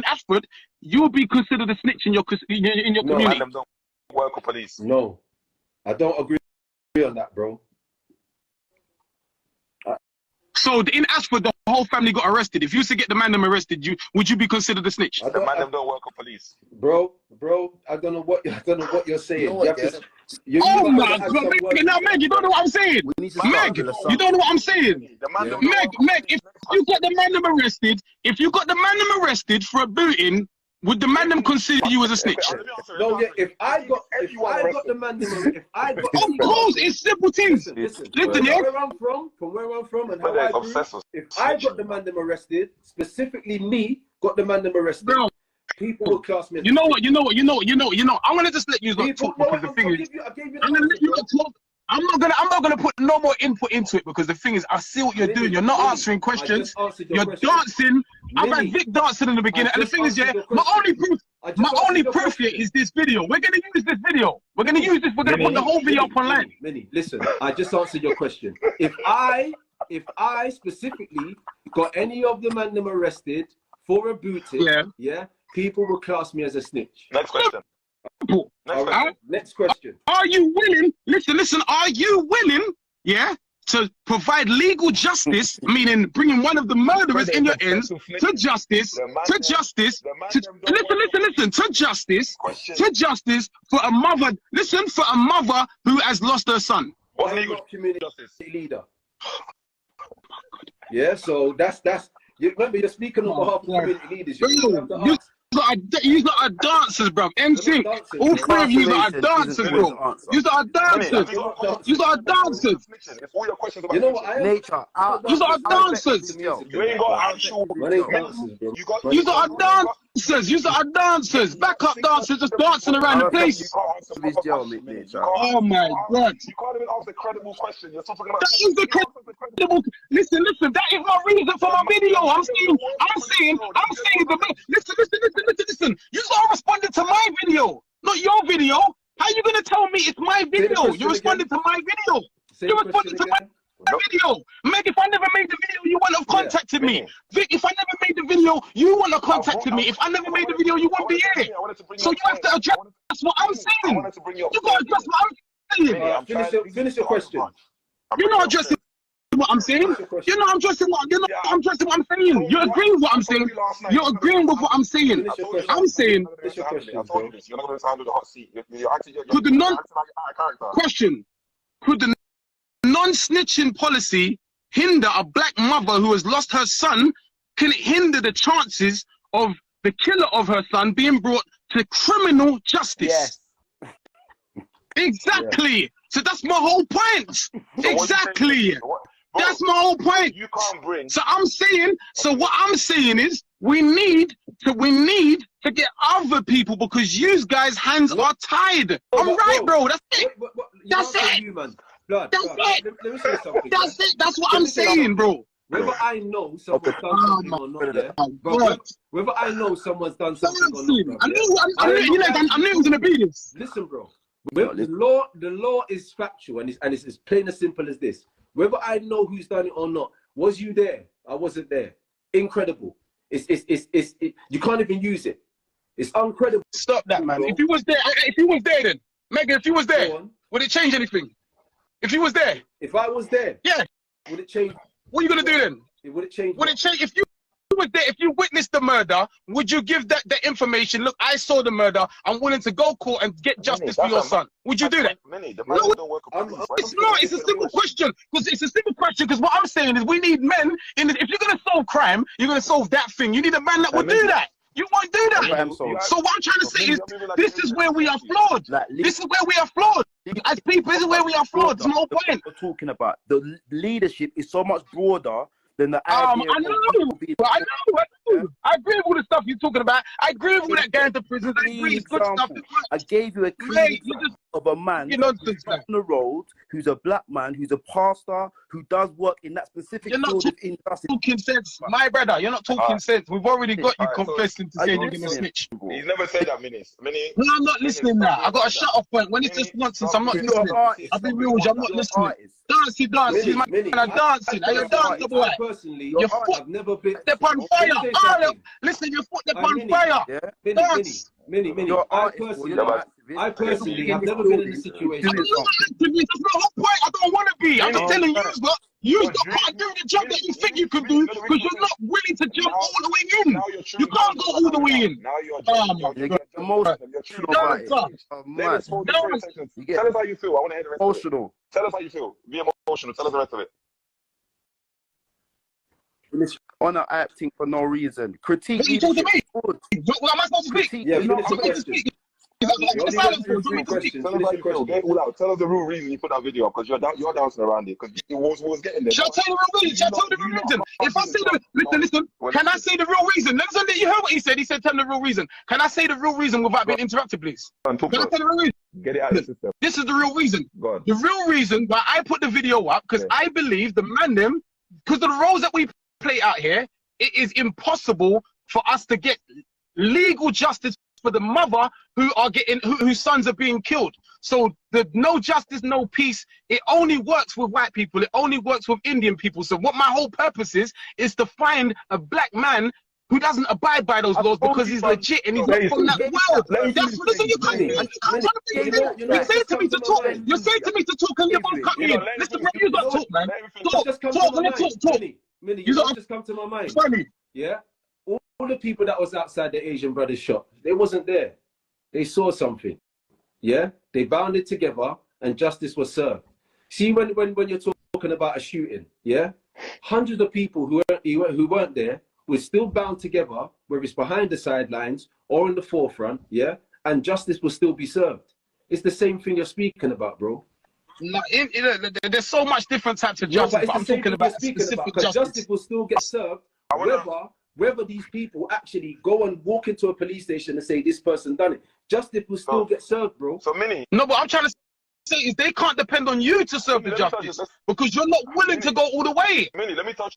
Speaker 1: Ashford, you would be considered a snitch in your community?
Speaker 2: No, mandem don't work with police.
Speaker 3: No. I don't agree on that, bro.
Speaker 1: So in Ashford, the whole family got arrested. If you used to get the man them arrested, would you be considered a snitch?
Speaker 2: The man them don't work with police.
Speaker 3: Bro, I don't know what you're saying.
Speaker 1: Oh my God, now Meg, you don't know what I'm saying. Meg, you don't know what I'm saying. Meg, if you got the man them arrested, for a booting, would the man them consider you as a snitch?
Speaker 3: No, yeah. If I got the man them,
Speaker 1: of course, it's simple things. Listen, yeah.
Speaker 3: From where I'm from, and how I grew, if I got the man them arrested, specifically me got the man them arrested, bro, people will class me.
Speaker 1: You know what? I'm gonna just let you talk because the thing is, I'm gonna let you talk. I'm not gonna put no more input into it because the thing is, I see what you're doing. You're not answering questions. You're dancing. I've had Vic dancing in the beginning, and the thing is, yeah, my only proof here is this video. We're gonna use this video. We're gonna put the whole video up online.
Speaker 3: Minnie, listen, I just answered your question. If I specifically got any of the man them arrested for a booting, people will class me as a snitch.
Speaker 2: Next question.
Speaker 3: Next question.
Speaker 1: Are you willing? Listen. Are you willing? To provide legal justice, meaning bringing one of the murderers in your ends to justice, to justice for a mother. Listen, for a mother who has lost her son.
Speaker 2: What's legal community justice
Speaker 3: leader? Yeah, so that's. Remember, you're speaking on behalf of community leaders.
Speaker 1: You lot are dancers, bro. MC, all three of you are dancers, bro. You lot are dancers. You lot are dancers.
Speaker 3: You know what?
Speaker 4: Nature.
Speaker 1: You lot are dancers.
Speaker 2: You ain't got actual.
Speaker 1: You lot are dancers. You lot are dancers. Back up dancers, just dancing around the place. Oh my God.
Speaker 2: You can't even ask a credible question. You're talking about.
Speaker 1: That is the credible. Listen. That is my reason for my video. I'm saying. Listen. You are responding to my video, not your video. How are you gonna tell me it's my video? You're responding to my video. You're responding to my video. Meg, if I never made the video, you wouldn't have contacted me. Vic, if I never made the video, you wouldn't have contacted me. If I never made the video, you wouldn't be here. So you have to address what I'm saying. You gotta address what I'm saying.
Speaker 3: Finish your question.
Speaker 1: You're not addressing what I'm saying. You're not addressing what I'm saying. You're agreeing with what I'm saying. You're agreeing with what I'm saying. I'm saying. Could the non-snitching policy hinder a black mother who has lost her son? Can it hinder the chances of the killer of her son being brought to criminal justice? Yes. Exactly. Yeah. So that's my whole point. So exactly. That's my whole point.
Speaker 2: You can't bring.
Speaker 1: So I'm saying. So what I'm saying is, we need to get other people because you guys' hands are tied. I'm right, bro. That's it. That's it. Let me say something. That's it. That's what I'm saying, bro.
Speaker 3: Whether I know someone's done something or not, whether I know someone's done something or not,
Speaker 1: I knew it was gonna be this.
Speaker 3: Listen, bro. The law is factual and it's as plain and simple as this. Whether I know who's done it or not, was you there? I wasn't there. Incredible. You can't even use it. It's uncredible.
Speaker 1: Stop that, man. Bro. If you was there, then Megan, if you was there, would it change anything? If you was there,
Speaker 3: if I was there, would it change?
Speaker 1: What are you gonna do then?
Speaker 3: Would it change?
Speaker 1: Would it change if you was there? If you witnessed the murder, would you give that information? Look, I saw the murder. I'm willing to go court and get justice for your son. Would you do that?
Speaker 2: No,
Speaker 1: it's not. It's a simple question. Because what I'm saying is, we need men. If you're gonna solve crime, you're gonna solve that thing. You need a man that will do that. You won't do that. So what I'm trying to say is, this is where we are flawed. This is where we are flawed. As people, this is where we are flawed. There's no point.
Speaker 4: We're talking about the leadership is so much broader than the
Speaker 1: I agree with all the stuff you're talking about. I agree with all that going to prison. I agree with good stuff.
Speaker 4: I gave you a clear of a man on the road who's a black man, who's a pastor, who does work in that specific field of injustice.
Speaker 1: Talking sense, my brother. You're not talking sense. We've already got you confessing to saying you're gonna snitch.
Speaker 2: He's never said that, Minis.
Speaker 1: No, I'm not listening now. I got a shut off point. When it's just nonsense, I'm not listening. I'll be real with you, I'm not listening. Dancing, man. Dancing. You're dancing, boy.
Speaker 3: Personally,
Speaker 1: your foot,
Speaker 3: I've never been.
Speaker 1: They're on fire. Listen, your foot, they're on fire. Dance.
Speaker 3: Many. I personally have never been in a situation.
Speaker 1: That's the whole point. I don't want to be. I'm just telling you, can't do the job that you think you can do because you're not willing to jump all the way in. You can't go all the way in.
Speaker 2: Now you're emotional. Tell us how you feel. I want to hear the rest of it. Tell us how you feel. Be emotional. Tell us the rest of it.
Speaker 4: Honor acting for no reason. Critique.
Speaker 1: What am I supposed to speak?
Speaker 3: Yeah, you're supposed to speak.
Speaker 2: Tell us the real reason you put that video up, because you're dancing around it, because it was getting there.
Speaker 1: Shall I tell you the real reason? Shall I tell you the real reason? If I say the listen, can I say the real reason? Listen, you heard what he said. He said, tell me the real reason. Can I say the real reason without being interrupted, please? Can I tell the real reason?
Speaker 2: Get it out of the system.
Speaker 1: This is the real reason. The real reason why I put the video up, because I believe the man them, because of the roles that we play out here, it is impossible for us to get legal justice for the mother whose sons are being killed. So the no justice, no peace, it only works with white people. It only works with Indian people. So what my whole purpose is to find a black man who doesn't abide by those laws because he's legit and he's not from that world. That's what you can't you say to me to talk. You say to me to talk and you won't cut me in. Listen, bro, you got to talk, man. Talk,
Speaker 3: just come to my mind.
Speaker 1: Funny.
Speaker 3: Yeah? All the people that was outside the Asian Brothers shop, they wasn't there. They saw something. Yeah? They bounded together and justice was served. See, when you're talking about a shooting, yeah? Hundreds of people who weren't there were still bound together, whether it's behind the sidelines or in the forefront, yeah? And justice will still be served. It's the same thing you're speaking about, bro.
Speaker 1: No, there's so much different types of justice, but I'm talking about specific justice.
Speaker 3: Justice will still get served, whether these people actually go and walk into a police station and say this person done it. Justice will still get served, bro.
Speaker 2: So Minnie.
Speaker 1: No, but I'm trying to say is they can't depend on you to serve the justice because you're not willing to go all the way.
Speaker 2: Minnie, let me touch